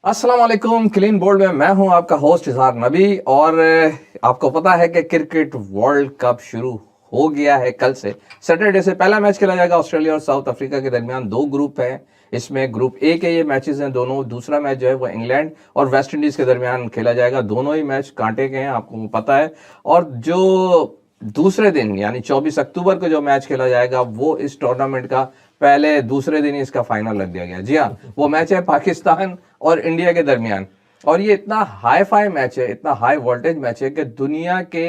अस्सलाम वालेकुम। Clean bowled में मैं हूं आपका होस्ट इजहार नबी। और आपको पता है कि क्रिकेट वर्ल्ड कप शुरू हो गया है। कल से सैटरडे से पहला मैच खेला जाएगा ऑस्ट्रेलिया और साउथ अफ्रीका के दरमियान। दो ग्रुप हैं, इसमें ग्रुप ए के ये मैचेस हैं दोनों। दूसरा मैच जो है वो इंग्लैंड और वेस्ट इंडीज के दरमियान खेला जाएगा। दोनों ही मैच कांटे के हैं, आपको पता है। और जो दूसरे दिन यानी 24 अक्टूबर को जो मैच खेला जाएगा वो इस टूर्नामेंट का पहले दूसरे दिन ही इसका फाइनल रख दिया गया। जी हाँ, वो मैच है पाकिस्तान और इंडिया के दरमियान। और ये इतना हाई फाई मैच है, इतना हाई वोल्टेज मैच है कि दुनिया के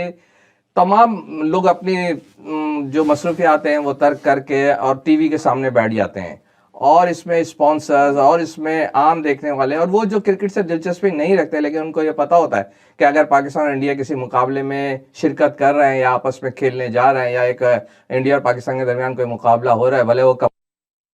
तमाम लोग अपनी जो मसरूफियात हैं वो तर्क करके और टीवी के सामने बैठ जाते हैं। और इसमें स्पॉन्सर्स और इसमें आम देखने वाले और वो जो क्रिकेट से दिलचस्पी नहीं रखते, लेकिन उनको ये पता होता है कि अगर पाकिस्तान और इंडिया किसी मुकाबले में शिरकत कर रहे हैं या आपस में खेलने जा रहे हैं या एक इंडिया और पाकिस्तान के दरमियान कोई मुकाबला हो रहा है, भले वो कब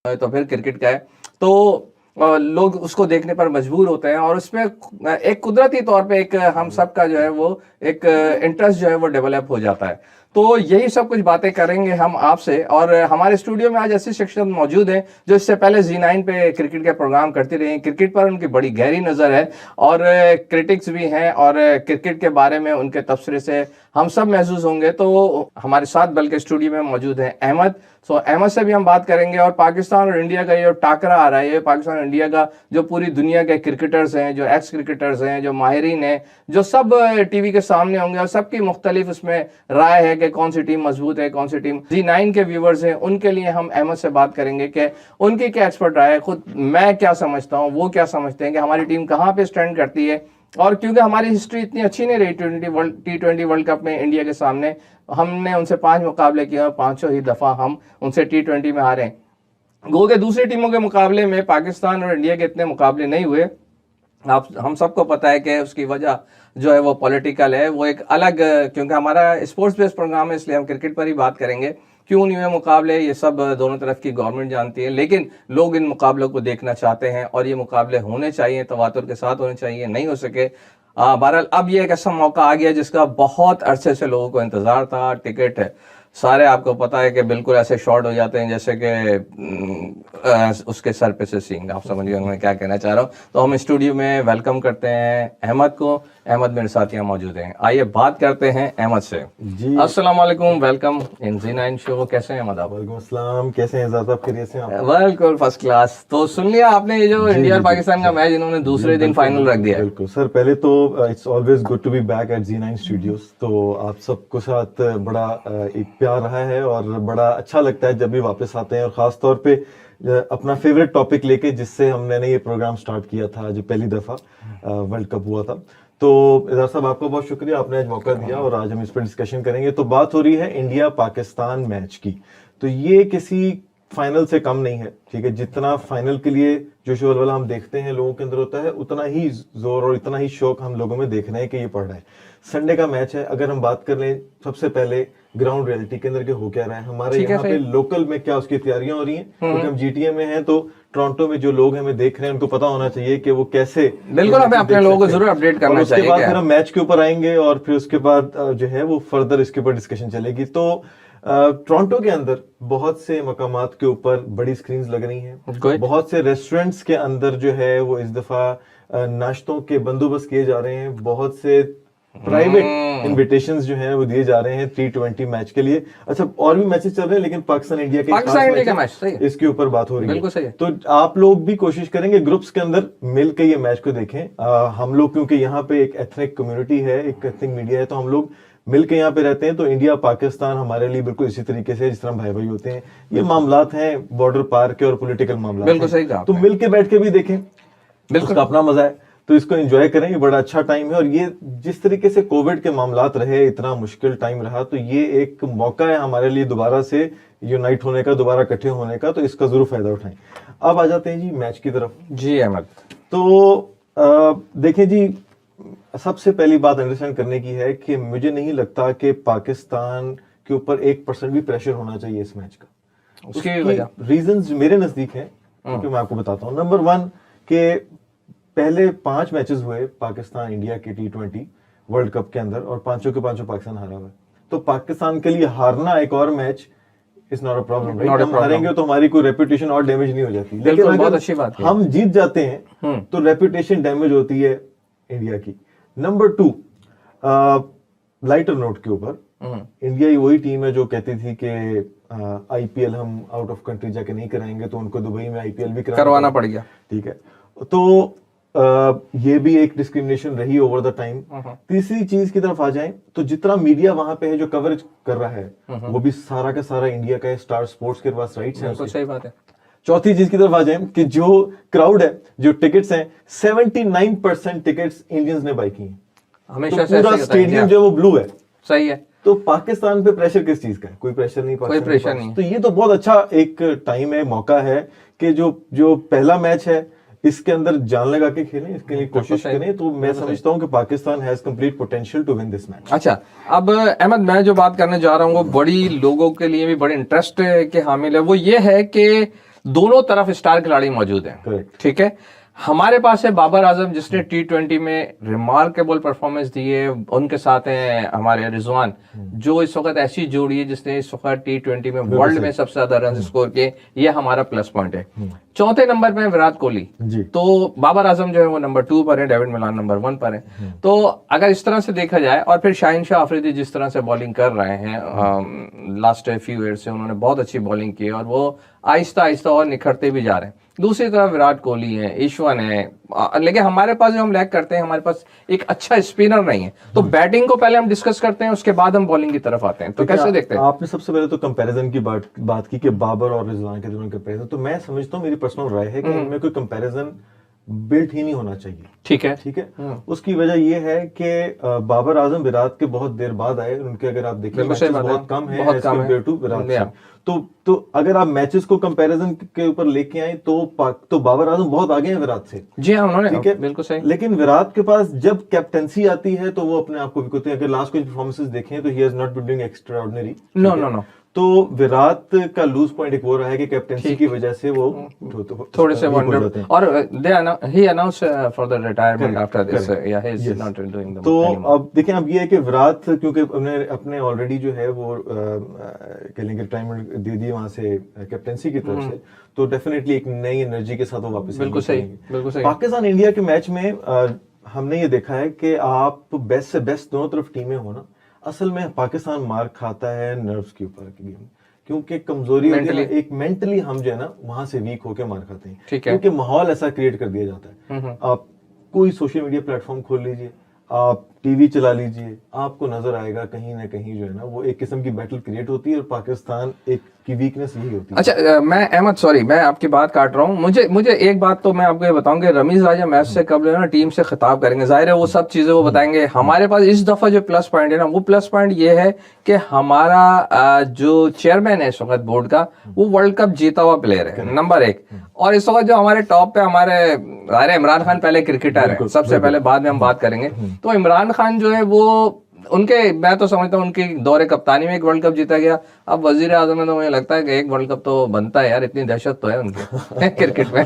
तो फिर क्रिकेट का है, तो लोग उसको देखने पर मजबूर होते हैं। और उसमें एक कुदरती तौर पे एक हम सब का जो है वो एक इंटरेस्ट जो है वो डेवलप हो जाता है। तो यही सब कुछ बातें करेंगे हम आपसे। और हमारे स्टूडियो में आज ऐसी शख्सियत मौजूद हैं जो इससे पहले Z9 पे क्रिकेट के प्रोग्राम करती रही हैं। क्रिकेट पर उनकी बड़ी गहरी नज़र है और क्रिटिक्स भी हैं और क्रिकेट के बारे में उनके तबसरे से हम सब महसूस होंगे। तो हमारे साथ बल्कि स्टूडियो में मौजूद हैं अहमद। सो अहमद से भी हम बात करेंगे। और पाकिस्तान और इंडिया का ये टाकरा आ रहा है, ये पाकिस्तान और इंडिया का जो पूरी दुनिया के क्रिकेटर्स हैं, जो एक्स क्रिकेटर्स हैं, जो माहिरीन हैं, जो सब टीवी के सामने होंगे और सबकी मुख्तलिफ उसमें राय है कि कौन सी टीम मजबूत है, कौन सी टीम। Z9 के व्यूवर्स हैं, उनके लिए हम अहमद से बात करेंगे कि उनकी क्या एक्सपर्ट राय है, खुद मैं क्या समझता हूँ, वो क्या समझते हैं कि हमारी टीम कहाँ पे स्टैंड करती है। और क्योंकि हमारी हिस्ट्री इतनी अच्छी नहीं रही T20 वर्ल्ड कप में इंडिया के सामने, हमने उनसे 5 मुकाबले किए और 5 ही दफा हम उनसे T20 में हारे। गो के दूसरी टीमों के मुकाबले में पाकिस्तान और इंडिया के इतने मुकाबले नहीं हुए। आप हम सबको पता है कि उसकी वजह जो है वो पॉलिटिकल है, वो एक अलग, क्योंकि हमारा स्पोर्ट्स बेस्ड प्रोग्राम है इसलिए हम क्रिकेट पर ही बात करेंगे। क्यों नहीं हुए मुकाबले, ये सब दोनों तरफ की गवर्नमेंट जानती है, लेकिन लोग इन मुकाबलों को देखना चाहते हैं और ये मुकाबले होने चाहिए, तवातुर के साथ होने चाहिए। नहीं हो सके बहरहाल अब ये एक ऐसा मौका आ गया जिसका बहुत अरसे से लोगों को इंतजार था। टिकट है सारे आपको पता है कि बिल्कुल ऐसे शॉर्ट हो जाते हैं जैसे कि उसके सर पे से सींग। आप समझ गए मैं क्या कहना चाह रहा हूँ। तो हम स्टूडियो में वेलकम करते हैं अहमद को। अहमद मेरे साथ यहाँ मौजूद हैं, आइए बात करते हैं अहमद से जी। अस्सलाम वालेकुम, वेलकम इन Z9 शो। कैसे हैं अहमद आप? वालेकुम अस्सलाम, कैसे हैं ज़ात साहब? खैरियत से हैं? बिल्कुल फर्स्ट क्लास। तो सुन लिया आपने ये जो इंडिया और पाकिस्तान का मैच इन्होंने दूसरे दिन फाइनल रख दिया? बिल्कुल सर, पहले तो it's always good to be back at Z9 studios. तो आप सबको साथ बड़ा एक प्यार रहा है और बड़ा अच्छा लगता है जब भी वापस आते हैं, और खास तौर पे अपना फेवरेट टॉपिक लेके जिससे हमने ये प्रोग्राम स्टार्ट किया था, जो पहली दफा वर्ल्ड कप हुआ था। तो इधर साहब आपका बहुत शुक्रिया, आपने आज मौका दिया और आज हम इस पर डिस्कशन करेंगे। तो बात हो रही है इंडिया पाकिस्तान मैच की। तो ये किसी फाइनल से कम नहीं है, ठीक है। जितना फाइनल के लिए जोश वलवला हम देखते हैं लोगों के अंदर होता है, उतना ही जोर और इतना ही शौक हम लोगों में देख रहे हैं कि ये पड़ रहा है। संडे का मैच है। अगर हम बात कर लें सबसे पहले ग्राउंड रियलिटी के अंदर के हो क्या रहा है, हमारे यहाँ पे लोकल में क्या उसकी तैयारियां हो रही हैं, क्योंकि हम GTA में हैं, तो टोरंटो में जो लोग हमें देख रहे हैं उनको पता होना चाहिए कि वो कैसे। बिल्कुल, हमें अपने लोगों को जरूर अपडेट करना चाहिए। उसके बाद फिर हम मैच के ऊपर आएंगे और फिर उसके बाद जो है वो फर्दर इसके ऊपर डिस्कशन चलेगी। तो टोरंटो के अंदर बहुत से मकामात के ऊपर बड़ी स्क्रीन्स लग रही हैं। बहुत से रेस्टोरेंट्स के अंदर जो है वो इस दफा नाश्तों के बंदोबस्त किए जा रहे हैं। बहुत से प्राइवेट इन्विटेशंस जो हैं वो दिए जा रहे हैं T20 मैच के लिए। अच्छा, और भी मैचेस चल रहे हैं, लेकिन पाकिस्तान इंडिया के मैच सही है, इसके ऊपर बात हो रही है। सही है। तो आप लोग भी कोशिश करेंगे ग्रुप्स के अंदर मिल के ये मैच को देखें। हम लोग क्योंकि यहाँ पे एक एथनिक कम्युनिटी है, एक एथनिक मीडिया है, तो हम लोग मिल के यहाँ पे रहते हैं। तो इंडिया पाकिस्तान हमारे लिए बिल्कुल इसी तरीके से जिस तरह भाई भाई होते हैं। ये मामलात हैं बॉर्डर पार के और पॉलिटिकल मामला, बिल्कुल सही कहा। तो मिल के बैठ के भी देखें, बिल्कुल उसका अपना मजा है, तो इसको एंजॉय करें। ये बड़ा अच्छा टाइम है। और ये जिस तरीके से कोविड के मामलात रहे, इतना मुश्किल टाइम रहा, तो ये एक मौका है हमारे लिए दोबारा से यूनाइट होने का, दोबारा इकट्ठे होने का। तो इसका जरूर फायदा उठाएं। अब आ जाते हैं जी मैच की तरफ। जी अहमद, तो देखें जी, सबसे पहली बात अंडरस्टैंड करने की है कि मुझे नहीं लगता कि पाकिस्तान के ऊपर 1% भी प्रेशर होना चाहिए इस मैच का। उसकी रीजंस मेरे नजदीक है, क्योंकि मैं आपको बताता हूँ। नंबर 1 के पहले 5 मैचेस हुए पाकिस्तान इंडिया के T20 वर्ल्ड कप के अंदर, और 5 के 5 पाकिस्तान हारा हुआ है। तो पाकिस्तान के लिए हारना एक और match it's not a problem, Not a right? हम problem. हारेंगे तो हमारी कोई रेपुटेशन और डैमेज नहीं हो जाती। लेकिन बिल्कुल, बहुत अगर अच्छी बात है। हम जीत जाते हैं तो रेपुटेशन डैमेज होती है इंडिया की। नंबर 2, लाइटर नोट के ऊपर, इंडिया ही वही टीम है जो कहती थी कि आईपीएल हम आउट ऑफ कंट्री जाके नहीं कराएंगे, तो उनको दुबई में आईपीएल भी करवाना पड़ गया। ठीक है, तो ये भी एक डिस्क्रिमिनेशन रही ओवर द टाइम। तीसरी चीज की तरफ आ जाएं तो जितना मीडिया वहां पे है जो कवरेज कर रहा है, वो भी सारा का सारा इंडिया का है। स्टार स्पोर्ट्स के पास राइट्स हैं। सही बात है। चौथी चीज की तरफ आ जाएं कि जो क्राउड है, जो टिकट्स हैं, 79% टिकट्स इंडियंस ने बाई की हैं। हमेशा तो से ऐसे पूरा ही होता है स्टेडियम इंडिया। जो है वो ब्लू है। सही है। तो पाकिस्तान पे प्रेशर किस चीज का है? कोई प्रेशर नहीं, कोई पाकिस्तान के प्रेशर पास। नहीं। तो ये तो बहुत अच्छा एक टाइम है, मौका है कि जो पहला मैच है इसके अंदर जान लगा के खेलें, इसके लिए कोशिश करें। तो मैं समझता हूं कि Pakistan has complete potential to win this match. अच्छा, अब अहमद, मैं जो बात करने जा रहा हूँ वो बड़ी लोगों के लिए भी बड़े इंटरेस्ट के हामिल है। वो ये है कि दोनों तरफ स्टार खिलाड़ी मौजूद हैं। करेक्ट। ठीक है, हमारे पास है बाबर आजम जिसने T20 में रिमार्केबल परफॉर्मेंस दी है। उनके साथ हैं हमारे रिजवान, जो इस वक्त ऐसी जोड़ी है जिसने इस वक्त T20 में वर्ल्ड में सबसे ज्यादा रन स्कोर किए। ये हमारा प्लस पॉइंट है। चौथे नंबर पे है विराट कोहली जी। तो बाबर आजम जो है वो नंबर 2 पर है, डेविड मिलान नंबर 1 पर है। तो अगर इस तरह से देखा जाए, और फिर शाहिन शाह अफरीदी जिस तरह से बॉलिंग कर रहे हैं लास्ट फ्यू ईयर से, उन्होंने बहुत अच्छी बॉलिंग की है और वो आहिस्ता आहिस्ता और निखरते भी जा रहे हैं। दूसरी तरफ विराट कोहली है, ईश्वन है, लेकिन हमारे पास जो हम लैग करते हैं, हमारे पास एक अच्छा स्पिनर नहीं है। तो बैटिंग को पहले हम डिस्कस करते हैं, उसके बाद हम बॉलिंग की तरफ आते हैं। तो कैसे देखते हैं? आपने सबसे पहले तो कंपैरिजन की बात की कि बाबर और रिजवान के दोनों कंपैरिजन, तो मैं समझता हूँ, मेरी पर्सनल राय है कि इनमें कोई कंपैरिजन बिल्ट ही नहीं होना चाहिए। ठीक है। ठीक है। उसकी वजह यह है कि बाबर आजम विराट के बहुत देर बाद आए। उनके अगर आप देखें मैचेस बहुत कम है एज कंपेयर टू विराट से। तो अगर आप मैचेस को कंपैरिजन के ऊपर लेके आए तो बाबर आजम बहुत आगे हैं विराट से। जी हाँ, उन्होंने, ठीक है, बिल्कुल सही। लेकिन विराट के पास जब कैप्टेंसी आती है तो वो अपने आप को भी, अगर लास्ट कुछ परफॉर्मेंसेस देखें तो he has not been doing extraordinary. No. तो विराट का लूज पॉइंट एक वो रहा है कि कैप्टेंसी की वजह से वो थोड़े से वंडर, और he announced for the retirement after this. Yeah, he is not doing the. तो अब देखें, अब ये है कि विराट क्योंकि अपने ऑलरेडी जो है वो कह लेंगे रिटायरमेंट दे दी वहां से कैप्टेंसी की तरफ से, तो डेफिनेटली एक नई एनर्जी के साथ वो वापस बिल्कुल सही। पाकिस्तान इंडिया के मैच में हमने ये देखा है कि आप बेस्ट से बेस्ट दोनों तरफ टीमें हो ना, असल में पाकिस्तान मार खाता है नर्व्स के ऊपर की गेम, क्योंकि कमजोरी होती है, एक मेंटली हम जो है ना वहां से वीक होकर मार खाते हैं। क्योंकि माहौल ऐसा क्रिएट कर दिया जाता है। आप कोई सोशल मीडिया प्लेटफॉर्म खोल लीजिए, आप टीवी चला लीजिए, आपको नजर आएगा कहीं ना कहीं जो है ना वो एक किस्म की बैटल क्रिएट होती है, और पाकिस्तान एक की वीकनेस यही होती है। अच्छा, मैं अहमद, सॉरी मैं आपकी बात काट रहा हूँ। मुझे एक बात तो मैं आपको ये बताऊं कि रमीज राजा मैच से कब ना टीम से खिताब करेंगे, जाहिर है वो सब चीजें वो बताएंगे। हमारे पास इस दफा जो प्लस पॉइंट है ना, वो प्लस पॉइंट ये है कि हमारा जो चेयरमैन है इस वक्त बोर्ड का, वो वर्ल्ड कप जीता हुआ प्लेयर है, नंबर 1। और इस वक्त जो हमारे टॉप पे हमारे इमरान खान पहले क्रिकेटर है, सबसे पहले, बाद में हम बात करेंगे। तो इमरान खान जो है वो उनके, मैं तो समझता हूँ उनकी दौरे कप्तानी में एक वर्ल्ड कप जीता गया। अब वजीर आजम में तो मुझे लगता है कि एक वर्ल्ड कप तो बनता है यार, इतनी दहशत तो है उनके क्रिकेट में।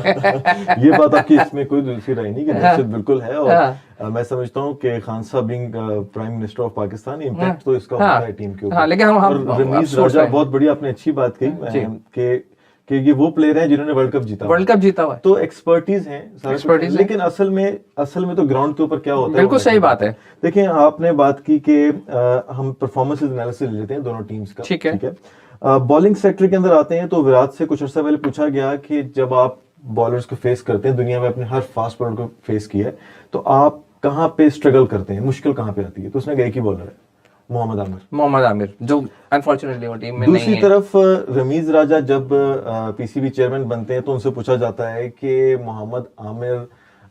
ये बात आपकी, इसमें कोई दूसरी राय नहीं कि दहशत बिल्कुल है। और मैं समझता हूँ कि Khan sahab being prime minister of Pakistan, impact तो इसका होता है टीम के ऊपर। लेकिन रमीज राजा, बहुत बढ़िया, आपने अच्छी बात कही कि ये वो प्लेयर हैं जिन्होंने वर्ल्ड कप जीता हुआ है। तो एक्सपर्टीज हैं, लेकिन असल में तो ग्राउंड के ऊपर क्या होता है, बिल्कुल सही बात है। देखिए, आपने बात की कि हम परफॉर्मेंस एनालिसिस ले लेते हैं दोनों टीम्स का। ठीक है। बॉलिंग सेक्टर के अंदर आते हैं तो विराट से कुछ अर्सा पहले पूछा गया कि जब आप बॉलर्स को फेस करते हैं, दुनिया में अपने हर फास्ट बॉलर को फेस किया है, तो आप कहाँ पे स्ट्रगल करते हैं, मुश्किल कहाँ पे आती है? तो उसने कहा एक ही बॉलर है, मोहम्मद आमिर, जो अनफॉर्चुनेटली वो टीम में नहीं है। दूसरी तरफ रमीज राजा जब पीसीबी चेयरमैन बनते हैं तो उनसे पूछा जाता है कि मोहम्मद आमिर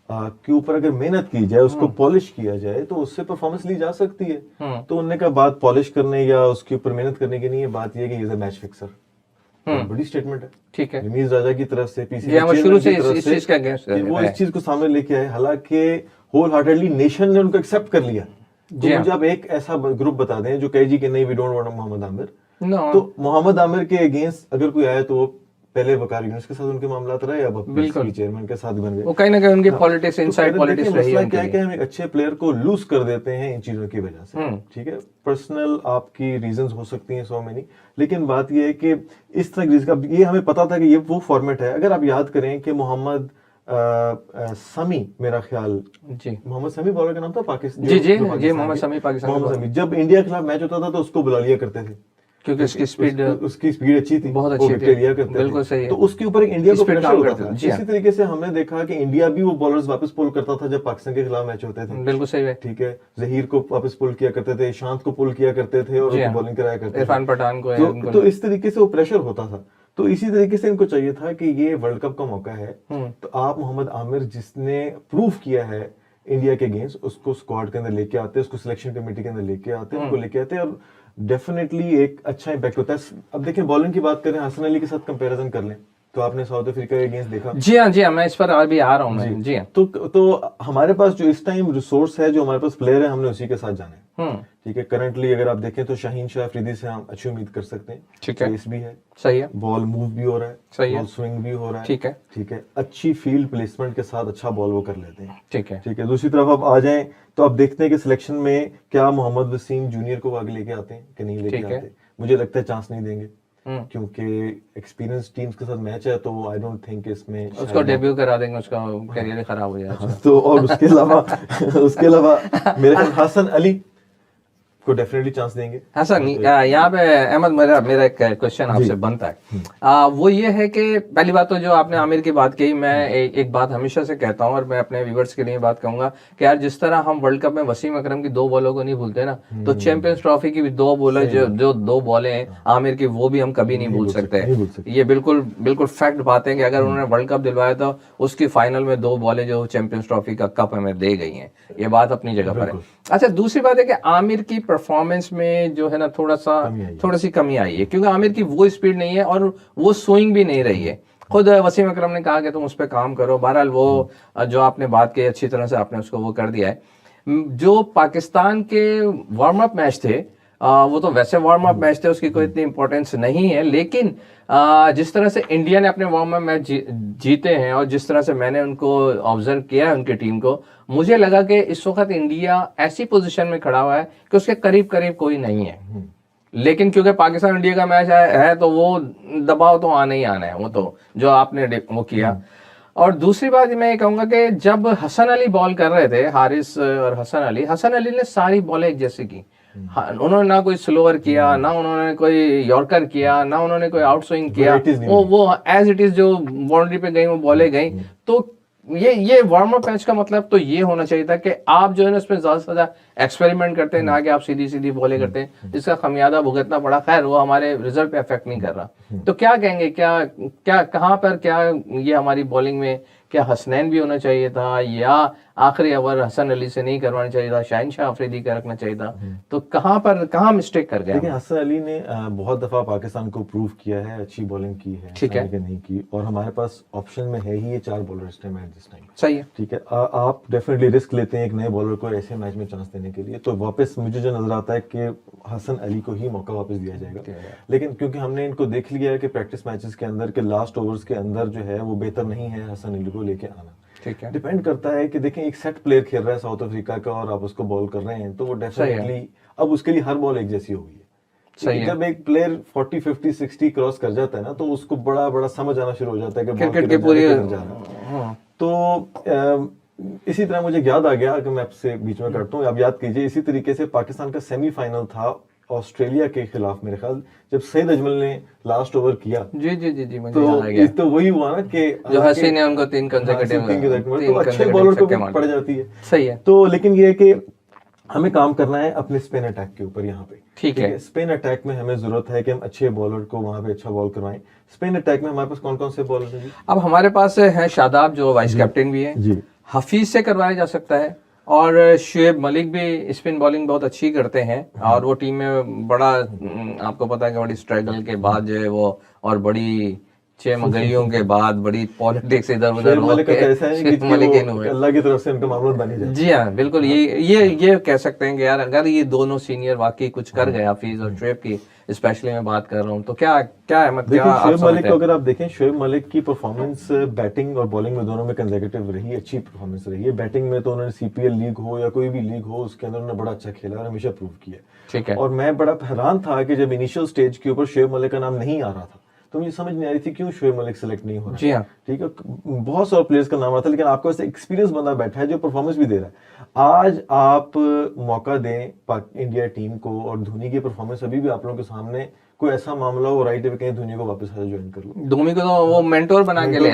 के ऊपर अगर मेहनत की जाए, उसको पॉलिश किया जाए, तो उससे परफॉर्मेंस ली जा सकती है। तो उन्होंने कहा बात पॉलिश करने या उसके ऊपर मेहनत करने की नहीं है, बात यह कि इज अ मैच फिक्सर। बड़ी स्टेटमेंट है। ठीक है, रमीज राजा की तरफ से, पीसीबी शुरू से इस चीज का अगेंस्ट है, वो इस चीज को सामने लेके आए। हालांकि होल हार्टेडली नेशन ने उनको एक्सेप्ट कर लिया। तो मुझे आप एक ऐसा ग्रुप बता दें जो कहे जी कि नहीं, we don't want Mohammad Aamir. तो मोहम्मद आमिर के अगेंस्ट अगर कोई आए तो वो पहले वकार यूनुस के साथ उनके मामला रहे, अब पीसीबी चेयरमैन के साथ बन गए। वो कहीं ना कहीं उनकी पॉलिटिक्स, इनसाइड पॉलिटिक्स रही है। क्या है कि हम एक अच्छे प्लेयर को लूज कर देते हैं इन चीजों की वजह से, ठीक है। पर्सनल आपकी रीजंस हो सकती हैं 100 में नहीं, लेकिन बात ये है कि इस तरह का ये हमें पता था कि ये वो फॉर्मेट है। अगर आप याद करें कि मोहम्मद समी, मेरा ख्याल जी, मोहम्मद समी बॉलर का नाम था पाकिस्तान, जी मोहम्मद समी, पाकिस्तान। मोहम्मद समी जब इंडिया के खिलाफ मैच होता था तो उसको बुला लिया करते थे, क्योंकि उसकी स्पीड अच्छी थी, बहुत अच्छी थी, लिया करते बिल्कुल सही है। तो उसके ऊपर इंडिया को प्रेशर होता था। इसी तरीके से हमने देखा कि इंडिया भी वो बॉलर्स वापस पुल करता था जब पाकिस्तान के खिलाफ मैच होते थे, बिल्कुल सही है, ठीक है। जहीर को वापस पुल किया करते थे, ईशांत को पुल किया करते थे और बॉलिंग कराया करते थे, इरफान पठान को। तो इस तरीके से वो प्रेशर होता था। तो इसी तरीके से इनको चाहिए था कि ये वर्ल्ड कप का मौका है, तो आप मोहम्मद आमिर जिसने प्रूव किया है इंडिया के अगेंस्ट, उसको स्क्वाड के अंदर लेके आते, उसको सिलेक्शन कमेटी के अंदर लेके आते, उनको लेके आते और डेफिनेटली एक अच्छा इंपैक्ट होता है। अब देखें बॉलिंग की बात करें, हसन अली के साथ कंपैरिजन कर लें तो आपने साउथ अफ्रीका के अगेंस्ट देखा। जी हाँ, मैं इस पर अभी आ रहा हूँ मैं। जी हाँ, तो हमारे पास जो इस टाइम रिसोर्स है, जो हमारे पास प्लेयर है, हमने उसी के साथ जाना है, ठीक है। करंटली अगर आप देखें तो शाहीन शाह अफरीदी से हम अच्छी उम्मीद कर सकते हैं, ठीक है, पेस भी है, सही है, बॉल मूव भी हो रहा है, सही बॉल स्विंग भी हो रहा है, ठीक है, ठीक है, अच्छी फील्ड प्लेसमेंट के साथ अच्छा बॉल वो कर लेते हैं, ठीक है, ठीक है। दूसरी तरफ आप आ जाएं तो आप देखते हैं कि सिलेक्शन में क्या मोहम्मद वसीम जूनियर को आगे लेके आते हैं कि नहीं लेके आते। मुझे लगता है चांस नहीं देंगे, क्योंकि एक्सपीरियंस टीम्स के साथ मैच है, तो आई डोंट थिंक इसमें उसको डेब्यू करा देंगे, उसका करियर खराब हो जाएगा। तो और उसके अलावा मेरे ख्याल हसन अली को डेफिनेटली चांस देंगे। हसन, यहाँ पे अहमद मेरा एक क्वेश्चन आपसे बनता है, वो ये है कि पहली बात तो जो आपने आमिर की बात कही, मैं एक बात हमेशा से कहता हूँ और मैं अपने व्यूअर्स के लिए बात कहूंगा कि यार जिस तरह हम वर्ल्ड कप में वसीम अकरम की 2 बॉलों को नहीं भूलते ना, तो चैंपियंस ट्रॉफी की भी 2 बॉलर जो 2 बॉलें हैं आमिर की, वो भी हम कभी नहीं भूल सकते। ये बिल्कुल फैक्ट बात है कि अगर उन्होंने वर्ल्ड कप दिलवाया तो उसकी फाइनल में 2 बॉलें जो चैंपियंस ट्रॉफी का कप हमें दे गई है, ये बात अपनी जगह पर है। अच्छा, दूसरी बात है कि आमिर की परफॉर्मेंस में जो है ना थोड़ा सी कमी आई है, क्योंकि आमिर की वो स्पीड नहीं है और वो स्विंग भी नहीं रही है। खुद वसीम अकरम ने कहा कि तुम उस पर काम करो, बहरहाल वो जो आपने बात की अच्छी तरह से आपने उसको वो कर दिया है। जो पाकिस्तान के वार्म अप मैच थे, वो तो वैसे वार्म अप मैच थे, उसकी कोई इतनी इंपॉर्टेंस नहीं है, लेकिन जिस तरह से इंडिया ने अपने वार्म अप मैच जीते हैं और जिस तरह से मैंने उनको ऑब्जर्व किया है उनकी टीम को, मुझे लगा कि इस वक्त इंडिया ऐसी पोजीशन में खड़ा हुआ है कि उसके करीब कोई नहीं है। लेकिन क्योंकि पाकिस्तान इंडिया का मैच है तो वो दबाव तो आना ही आना है, वो तो जो आपने वो किया। और दूसरी बात मैं ये कहूंगा कि जब हसन अली बॉल कर रहे थे, हारिस और हसन अली ने सारी बॉलें एक जैसी की। उन्होंने ना कोई स्लोअर किया, ना उन्होंने कोई यॉर्कर किया, ना उन्होंने कोई आउट स्विंग किया, वो एज इट इज जो बाउंड्री पे गई वो बॉलें गई। तो ये वार्म अप मैच का मतलब तो ये होना चाहिए था कि आप जो है ना उसमें ज्यादा से ज्यादा एक्सपेरिमेंट करते हैं, ना कि आप सीधी बॉलें करते हैं, जिसका खमियाजा भुगतना पड़ा। खैर वो हमारे रिजल्ट पे इफेक्ट नहीं कर रहा। तो क्या कहेंगे, क्या कहाँ पर क्या ये हमारी बॉलिंग में क्या हसनैन भी होना चाहिए था, या आखिरी ओवर हसन अली से नहीं करवाना चाहिए था, शाहीन शाह अफरीदी का रखना चाहिए था? तो कहाँ मिस्टेक कर गया? देखिए, हसन अली ने बहुत दफा पाकिस्तान को प्रूव किया है, अच्छी बॉलिंग की है, ठीक है, नहीं की, और हमारे पास ऑप्शन में है ही ये 4 बॉलर इस टाइम, सही है, ठीक है। आप डेफिनेटली रिस्क लेते हैं एक नए बॉलर को ऐसे मैच में चांस देने के लिए, तो वापस मुझे जो नजर आता है कि हसन अली को ही मौका वापस दिया जाएगा। लेकिन क्योंकि हमने इनको देख लिया है कि प्रैक्टिस मैचेस के अंदर के लास्ट ओवर्स के अंदर जो है वो बेहतर नहीं है हसन अली को लेके आना। ठीक है, डिपेंड करता है कि देखें एक सेट प्लेयर खेल रहा है साउथ अफ्रीका का और आप उसको बॉल कर रहे हैं, तो वो डेफिनेटली अब उसके लिए हर बॉल एक जैसी होगी। जब एक प्लेयर 40, 50, 60 क्रॉस कर जाता है ना, तो उसको बड़ा समझ आना शुरू हो जाता है कि क्रिकेट के पूरे तो इसी तरह मुझे याद आ गया कि मैं आपसे बीच में करता हूँ, आप याद कीजिए, इसी तरीके से पाकिस्तान का सेमीफाइनल था ऑस्ट्रेलिया के खिलाफ मेरे ख्याल, जब सईद अजमल ने लास्ट ओवर किया। जी मुझे याद आ गया। तो वही हुआ ना कि जो हसीन ने उनको 3 कंसेक्यूटिव तो अच्छे बॉलर को पड़ जाती है। सही है। तो लेकिन ये है कि हमें काम करना है अपने स्पिन अटैक के ऊपर यहाँ पे, ठीक है। स्पिन अटैक में हमें जरूरत है कि हम अच्छे बॉलर को वहां पे अच्छा बॉल करवाएं। स्पिन अटैक में हमारे पास कौन कौन से बॉलर हैं? अब हमारे पास है शादाब जो वाइस कैप्टन भी है जी, हफीज से करवाया जा सकता है, और शुएब मलिक भी स्पिन बॉलिंग बहुत अच्छी करते हैं, और वो टीम में बड़ा आपको पता है कि बड़ी स्ट्रगल के बाद जो है वो और बड़ी 6 मगहियों के बाद बड़ी पॉलिटिक्स इधर उधर शोएब मलिक का कैसा है कि वो अल्लाह की तरफ से उनका मामला बनी जाए। जी हाँ बिल्कुल, ये कह सकते हैं कि यार अगर ये दोनों सीनियर वाकई कुछ कर गए, हफीज और शोएब की स्पेशली मैं बात कर रहा हूँ, तो क्या है मतलब क्या शोएब मलिक को अगर आप देखें, शोएब मलिक की परफॉर्मेंस बैटिंग और बॉलिंग में दोनों में कंसेक्यूटिव रही, अच्छी परफॉर्मेंस रही है। बैटिंग में तो उन्होंने सीपीएल लीग हो या कोई भी लीग हो उसके अंदर उन्होंने बड़ा अच्छा खेला और हमेशा प्रूव किया। ठीक है। और मैं बड़ा हैरान था कि जब इनिशियल स्टेज के ऊपर शोएब मलिक का नाम नहीं आ रहा था तो मुझे समझ नहीं आ रही थी क्यों शोएब मलिक सेलेक्ट नहीं हो रहा। जी हाँ, ठीक है, बहुत सारे प्लेयर्स का नाम आता है लेकिन आपको ऐसे एक्सपीरियंस बंदा बैठा है जो परफॉर्मेंस भी दे रहा है। आज आप मौका दें इंडिया टीम को और धोनी की परफॉर्मेंस अभी भी आप लोगों के सामने कोई ऐसा मामला हो राइट अवे कहीं धोनी को वापस आ ज्वाइन कर लो। धोनी को तो वो मेंटोर बना के ले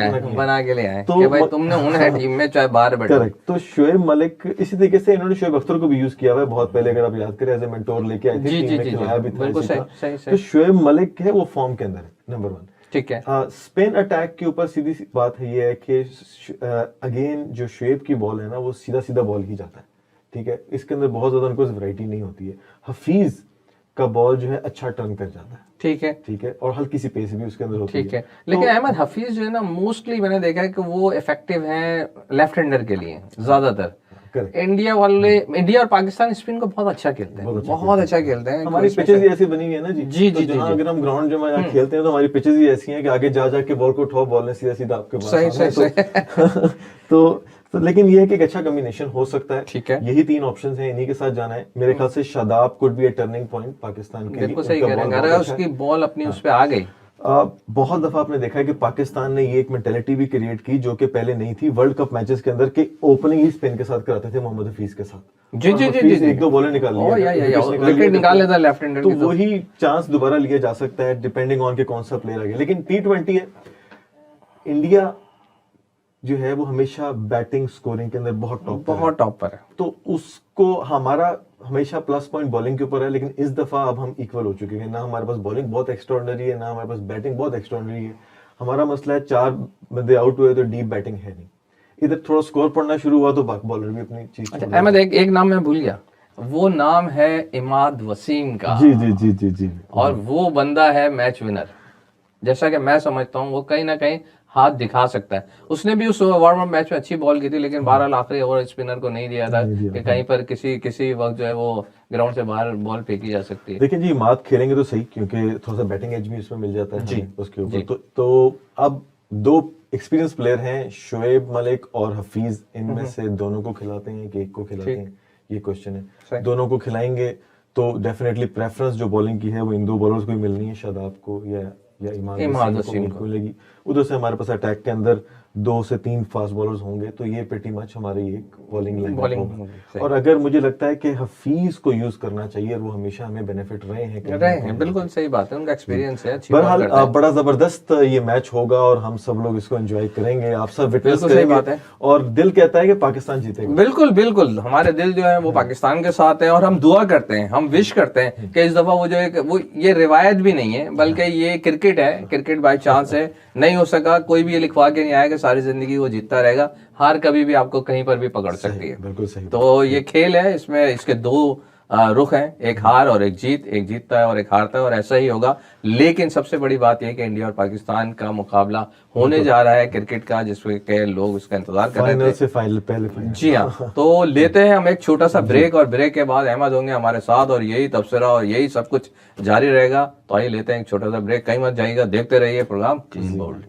आए तो कि भाई तुमने होना है टीम में चाहे बाहर बैठो। करेक्ट। तो शोएब मलिक इसी तरीके से इन्होंने शोएब अख्तर को भी यूज किया हुआ है बहुत पहले, अगर आप याद करें एज ए मेंटोर लेके आए थे, टीम में खिलाया भी था। बिल्कुल सही। तो शोएब मलिक है वो फॉर्म के अंदर है नंबर 1। ठीक है। स्पिन अटैक के ऊपर सीधी सी बात है ये है कि अगेन जो शोएब की बॉल है ना वो सीधा सीधा बॉल ही जाता है। ठीक है, इसके अंदर बहुत ज्यादा उनको वैरायटी नहीं होती है। हफीज का बॉल जो है अच्छा टर्न कर जाता है। ठीक है, ठीक है, और हल्की सी पेस भी उसके अंदर होती है। ठीक है, लेकिन अहमद हफीज जो है ना मोस्टली मैंने देखा है कि वो इफेक्टिव हैं लेफ्ट हैंडर के लिए ज्यादातर। इंडिया और पाकिस्तान स्पिन को बहुत अच्छा खेलते हैं, बहुत अच्छा खेलते हैं। हमारी पिचेस ही ऐसी बनी हुई है ना जी। जी तो अगर हम ग्राउंड जो यहाँ खेलते हैं तो हमारी पिचेस ही ऐसी हैं कि आगे जा के बॉल को उठाओ, बॉल ने सीधा सीधा आपके पास। सही। तो लेकिन ये है कि एक अच्छा कॉम्बिनेशन हो सकता है। ठीक है, यही 3 ऑप्शंस हैं, इन्हीं के साथ जाना है मेरे ख्याल से। Shadab could be A turning point Pakistan के लिए। बिल्कुल सही कह रहे हैं, अगर उसकी बॉल अपनी उस पे आ गई। बहुत दफा आपने देखा है कि पाकिस्तान ने ये एक मेंटेलिटी भी क्रिएट की जो कि पहले नहीं थी वर्ल्ड कप मैचेस के अंदर, के ओपनिंग ही स्पिन के साथ कराते थे मोहम्मद हफीज के साथ। जी, 1-2 बॉलें निकाल विकेट निकाल लेता लेफ्ट हैंडर, तो वही चांस दोबारा लिया जा सकता है डिपेंडिंग ऑन के कौन सा प्लेयर आ गया। लेकिन T20 है, इंडिया जो है वो हमेशा बैटिंग स्कोरिंग के अंदर बहुत टॉप पर है। तो उसको हमारा हमेशा प्लस पॉइंट बॉलिंग के ऊपर है, लेकिन इस दफा अब हम इक्वल हो चुके हैं। ना हमारे पास बॉलिंग बहुत एक्स्ट्राऑर्डिनरी है, ना हमारे पास बैटिंग बहुत एक्स्ट्राऑर्डिनरी है। हमारा मसला है 4 बंदे आउट हुए तो डीप बैटिंग है नहीं। इधर थोड़ा स्कोर पड़ना शुरू हुआ तो बॉलर भी अपनी चीज। अच्छा अहमद, एक नाम मैं भूल गया, वो नाम है इमाद वसीम का। जी। और वो बंदा है मैच विनर। जैसा कि मैं समझता हूँ वो कहीं ना कहीं हाथ दिखा सकता है। उसने भी उस वार्म अप मैच में अच्छी बॉल की थी, लेकिन बहरहाल आखिरी ओवर स्पिनर को नहीं दिया था कि कहीं पर किसी वक्त जो है वो ग्राउंड से बाहर बॉल फेंकी जा सकती है। देखिए जी, मात खेलेंगे तो सही, क्योंकि थोड़ा सा बैटिंग एज भी उसमें मिल जाता है जी उसके ऊपर। तो अब 2 एक्सपीरियंस प्लेयर हैं, शोएब मलिक और हफीज। इनमें से दोनों को खिलाते हैं कि एक को खिलाते हैं, ये क्वेश्चन है। दोनों को खिलाएंगे तो डेफिनेटली प्रेफरेंस जो बॉलिंग की है वो इन 2 बॉलर्स को ही मिलनी है, शादाब को या इमाद वसीम को मिलेगी। उधर से हमारे पास अटैक के अंदर 2 से 3 फास्ट बॉलर्स होंगे, तो ये प्रीटी मच हमारी एक बॉलिंग लाइन। और अगर मुझे लगता है कि हफीज को यूज करना चाहिए, वो हमेशा हमें बेनिफिट रहे हैं। बिल्कुल सही बात है, उनका एक्सपीरियंस है। बहरहाल बड़ा जबरदस्त ये मैच होगा और हम सब लोग इसको एंजॉय करेंगे, आप सब विटनेस करेंगे। और दिल कहता है कि पाकिस्तान जीतेगा। बिल्कुल हमारे दिल जो है वो पाकिस्तान के साथ है, और हम दुआ करते हैं, हम विश करते हैं कि इस दफा वो ये रिवायत भी नहीं है, बल्कि ये क्रिकेट है, क्रिकेट बाय चांस है। नहीं हो सका, कोई भी ये लिखवा के नहीं आएगा सारी जिंदगी वो जीतता रहेगा। हार कभी भी आपको कहीं पर भी पकड़ सकती है। बिल्कुल सही। तो ये खेल है, इसमें इसके 2 रुख हैं, एक हार और एक जीत, एक जीतता है और एक हारता है, और ऐसा ही होगा। लेकिन सबसे बड़ी बात यह है कि इंडिया और पाकिस्तान का मुकाबला होने जा रहा है क्रिकेट का, जिसके लोग उसका इंतजार कर रहे थे। फाइनल। जी हाँ, तो लेते हैं हम एक छोटा सा ब्रेक, और ब्रेक के बाद अहमद होंगे हमारे साथ, और यही तबसरा और यही सब कुछ जारी रहेगा। तो आइए लेते हैं एक छोटा सा ब्रेक, कहीं मत जाइएगा, देखते रहिए program clean bold.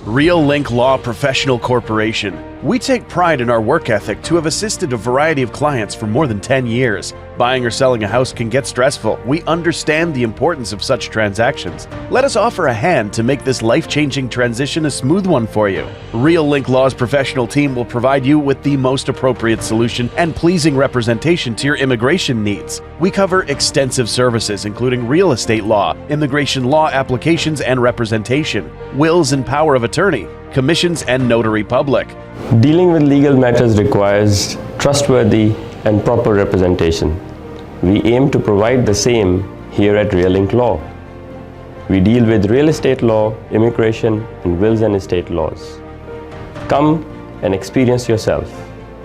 Real Link Law Professional Corporation. We take pride in our work ethic to have assisted a variety of clients for more than 10 years. Buying or selling a house can get stressful. We understand the importance of such transactions. Let us offer a hand to make this life-changing transition a smooth one for you. Real Link Law's professional team will provide you with the most appropriate solution and pleasing representation to your immigration needs. We cover extensive services including real estate law, immigration law applications and representation, wills and power of attorney, commissions and notary public. Dealing with legal matters requires trustworthy and proper representation. We aim to provide the same here at Real Link Law. We deal with real estate law, immigration, and wills and estate laws. Come and experience yourself.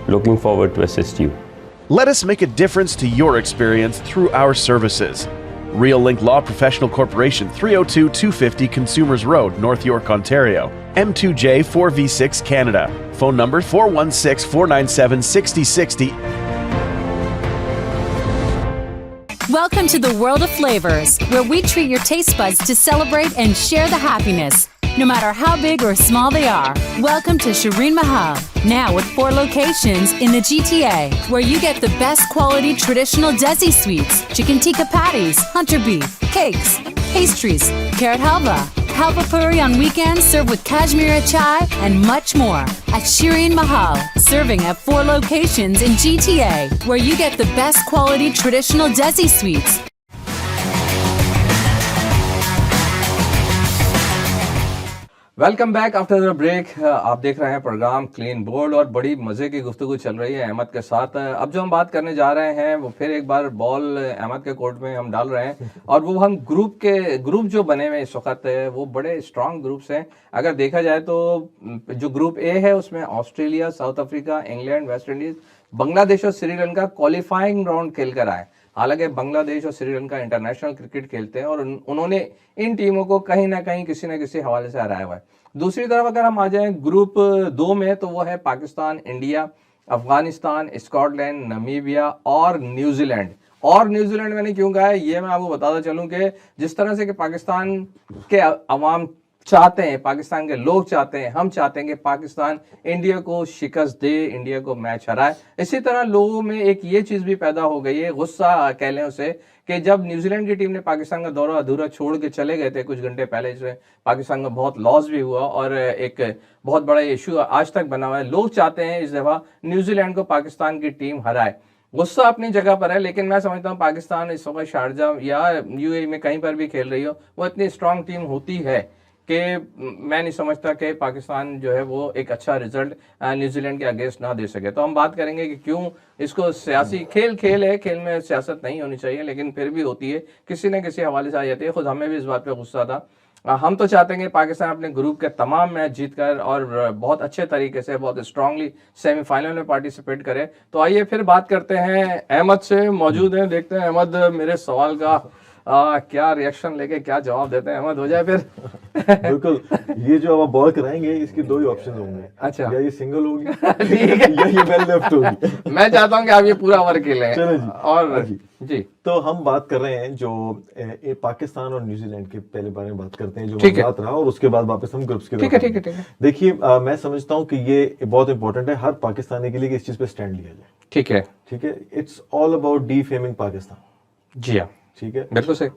Looking forward to assist you. Let us make a difference to your experience through our services. Real Link Law Professional Corporation, 302 250 Consumers Road, North York, Ontario. M2J 4V6 Canada. Phone number 416 497 6060. Welcome to the world of flavors, where we treat your taste buds to celebrate and share the happiness, no matter how big or small they are. Welcome to Shireen Mahal, now with 4 locations in the GTA, where you get the best quality traditional Desi sweets, chicken tikka patties, hunter beef, cakes, pastries, carrot halva, halva puri on weekends served with Kashmiri chai, and much more. At Shireen Mahal, serving at 4 locations in GTA, where you get the best quality traditional Desi sweets. Welcome back after the break. आप देख रहे हैं programme clean board और बड़ी मजे की गुफ्तगू चल रही है अहमद के साथ। अब जो हम बात करने जा रहे हैं वो फिर एक बार बॉल अहमद के कोर्ट में हम डाल रहे हैं और वो हम ग्रुप जो बने हुए इस वक्त है वो बड़े स्ट्रांग ग्रुप्स हैं। अगर देखा जाए तो जो ग्रुप ए है उसमें Australia, south Africa, England, West Indies, Bangladesh और श्रीलंका क्वालिफाइंग राउंड खेल कर आए। हालांकि बांग्लादेश और श्रीलंका इंटरनेशनल क्रिकेट खेलते हैं और उन्होंने इन टीमों को कहीं ना कहीं किसी न किसी हवाले से हराया हुआ है। दूसरी तरफ अगर हम आ जाएं ग्रुप 2 में तो वो है Pakistan, India, Afghanistan, Scotland, Namibia और न्यूजीलैंड। और न्यूजीलैंड मैंने क्यों कहा है ये मैं आपको बताता चलूं कि जिस तरह से कि पाकिस्तान के अवाम चाहते हैं, पाकिस्तान के लोग चाहते हैं, हम चाहते हैं कि पाकिस्तान इंडिया को शिकस्त दे, इंडिया को मैच हराए। इसी तरह लोगों में एक ये चीज भी पैदा हो गई है, गुस्सा कह लें उसे, कि जब न्यूजीलैंड की टीम ने पाकिस्तान का दौरा अधूरा छोड़ के चले गए थे कुछ घंटे पहले, इसमें पाकिस्तान का बहुत लॉस भी हुआ और एक बहुत बड़ा इशू आज तक बना हुआ है। लोग चाहते हैं इस दफा न्यूजीलैंड को पाकिस्तान की टीम हराए। गुस्सा अपनी जगह पर है, लेकिन मैं समझता हूँ पाकिस्तान इस वक्त शारजाह या यूएई में कहीं पर भी खेल रही हो, वो इतनी स्ट्रांग टीम होती है कि मैं नहीं समझता कि पाकिस्तान जो है वो एक अच्छा रिजल्ट न्यूजीलैंड के अगेंस्ट ना दे सके। तो हम बात करेंगे कि क्यों इसको सियासी खेल है, खेल में सियासत नहीं होनी चाहिए लेकिन फिर भी होती है, किसी न किसी हवाले से आ जाती है। खुद हमें भी इस बात पे गुस्सा था। हम तो चाहते हैं कि पाकिस्तान अपने ग्रुप के तमाम मैच जीतकर और बहुत अच्छे तरीके से, बहुत स्ट्रांगली सेमीफाइनल में पार्टिसिपेट करे। तो आइए फिर बात करते हैं अहमद से, मौजूद हैं, देखते हैं अहमद मेरे सवाल का क्या रिएक्शन लेके क्या जवाब देते हैं। अहमद हो जाए फिर। बिल्कुल, ये जो आप बॉल कराएंगे इसके 2 ही ऑप्शन होंगे। अच्छा, या ये सिंगल होगी ठीक है, या ये वेल लेफ्ट होगी। मैं चाहता हूं कि आप ये पूरा ओवर खेलें। चलो जी। और जी तो हम बात कर रहे हैं जो पाकिस्तान और न्यूजीलैंड के पहले बारे में बात करते हैं, जो बात रहा, और उसके बाद वापस हम ग्रुप्स की ठीक है। देखिए, मैं समझता हूं कि ये बहुत इंपॉर्टेंट है हर पाकिस्तानी के लिए कि इस चीज पे स्टैंड लिया जाए। ठीक है, it's all about defaming Pakistan. जी हाँ, ठीक है, बिल्कुल सही।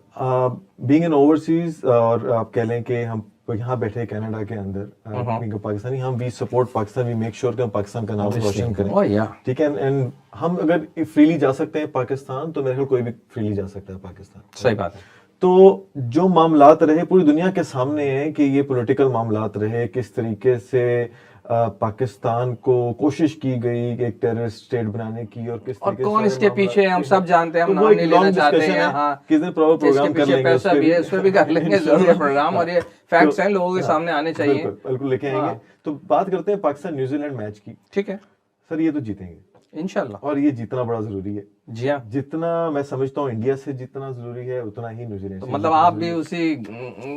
बीइंग एन ओवरसीज, और आप कह लें कि हम यहाँ बैठे कनाडा के अंदर, पाकिस्तानी, हम we support Pakistan, we make sure कि हम पाकिस्तान का नाम रोशन करें। ठीक है, एंड हम अगर फ्रीली जा सकते हैं पाकिस्तान, तो मेरे ख्याल कोई भी फ्रीली जा सकता है पाकिस्तान। सही बात है। तो जो मामलात रहे पूरी दुनिया के सामने हैं कि ये पॉलिटिकल मामलात रहे, किस तरीके से पाकिस्तान को कोशिश की गई कि एक टेररिस्ट स्टेट बनाने की, और किस तरीके कौन इसके पीछे है हम सब जानते हैं, हम नाम नहीं लेना चाहते हैं। हाँ, किस दिन प्रॉपर प्रोग्राम कर लेंगे, पैसा भी है, उस पर भी कर लेंगे जरूर प्रोग्राम, और ये फैक्ट्स हैं, लोगों के सामने आने चाहिए। बिल्कुल लेके आएंगे। तो बात करते हैं पाकिस्तान न्यूजीलैंड मैच की। ठीक है सर, ये तो जीतेंगे इंशाल्लाह, और ये जीतना बड़ा जरूरी है। जी हाँ, जितना मैं समझता हूँ इंडिया से जितना जरूरी है उतना ही न्यूजीलैंड तो से। मतलब आप भी उसी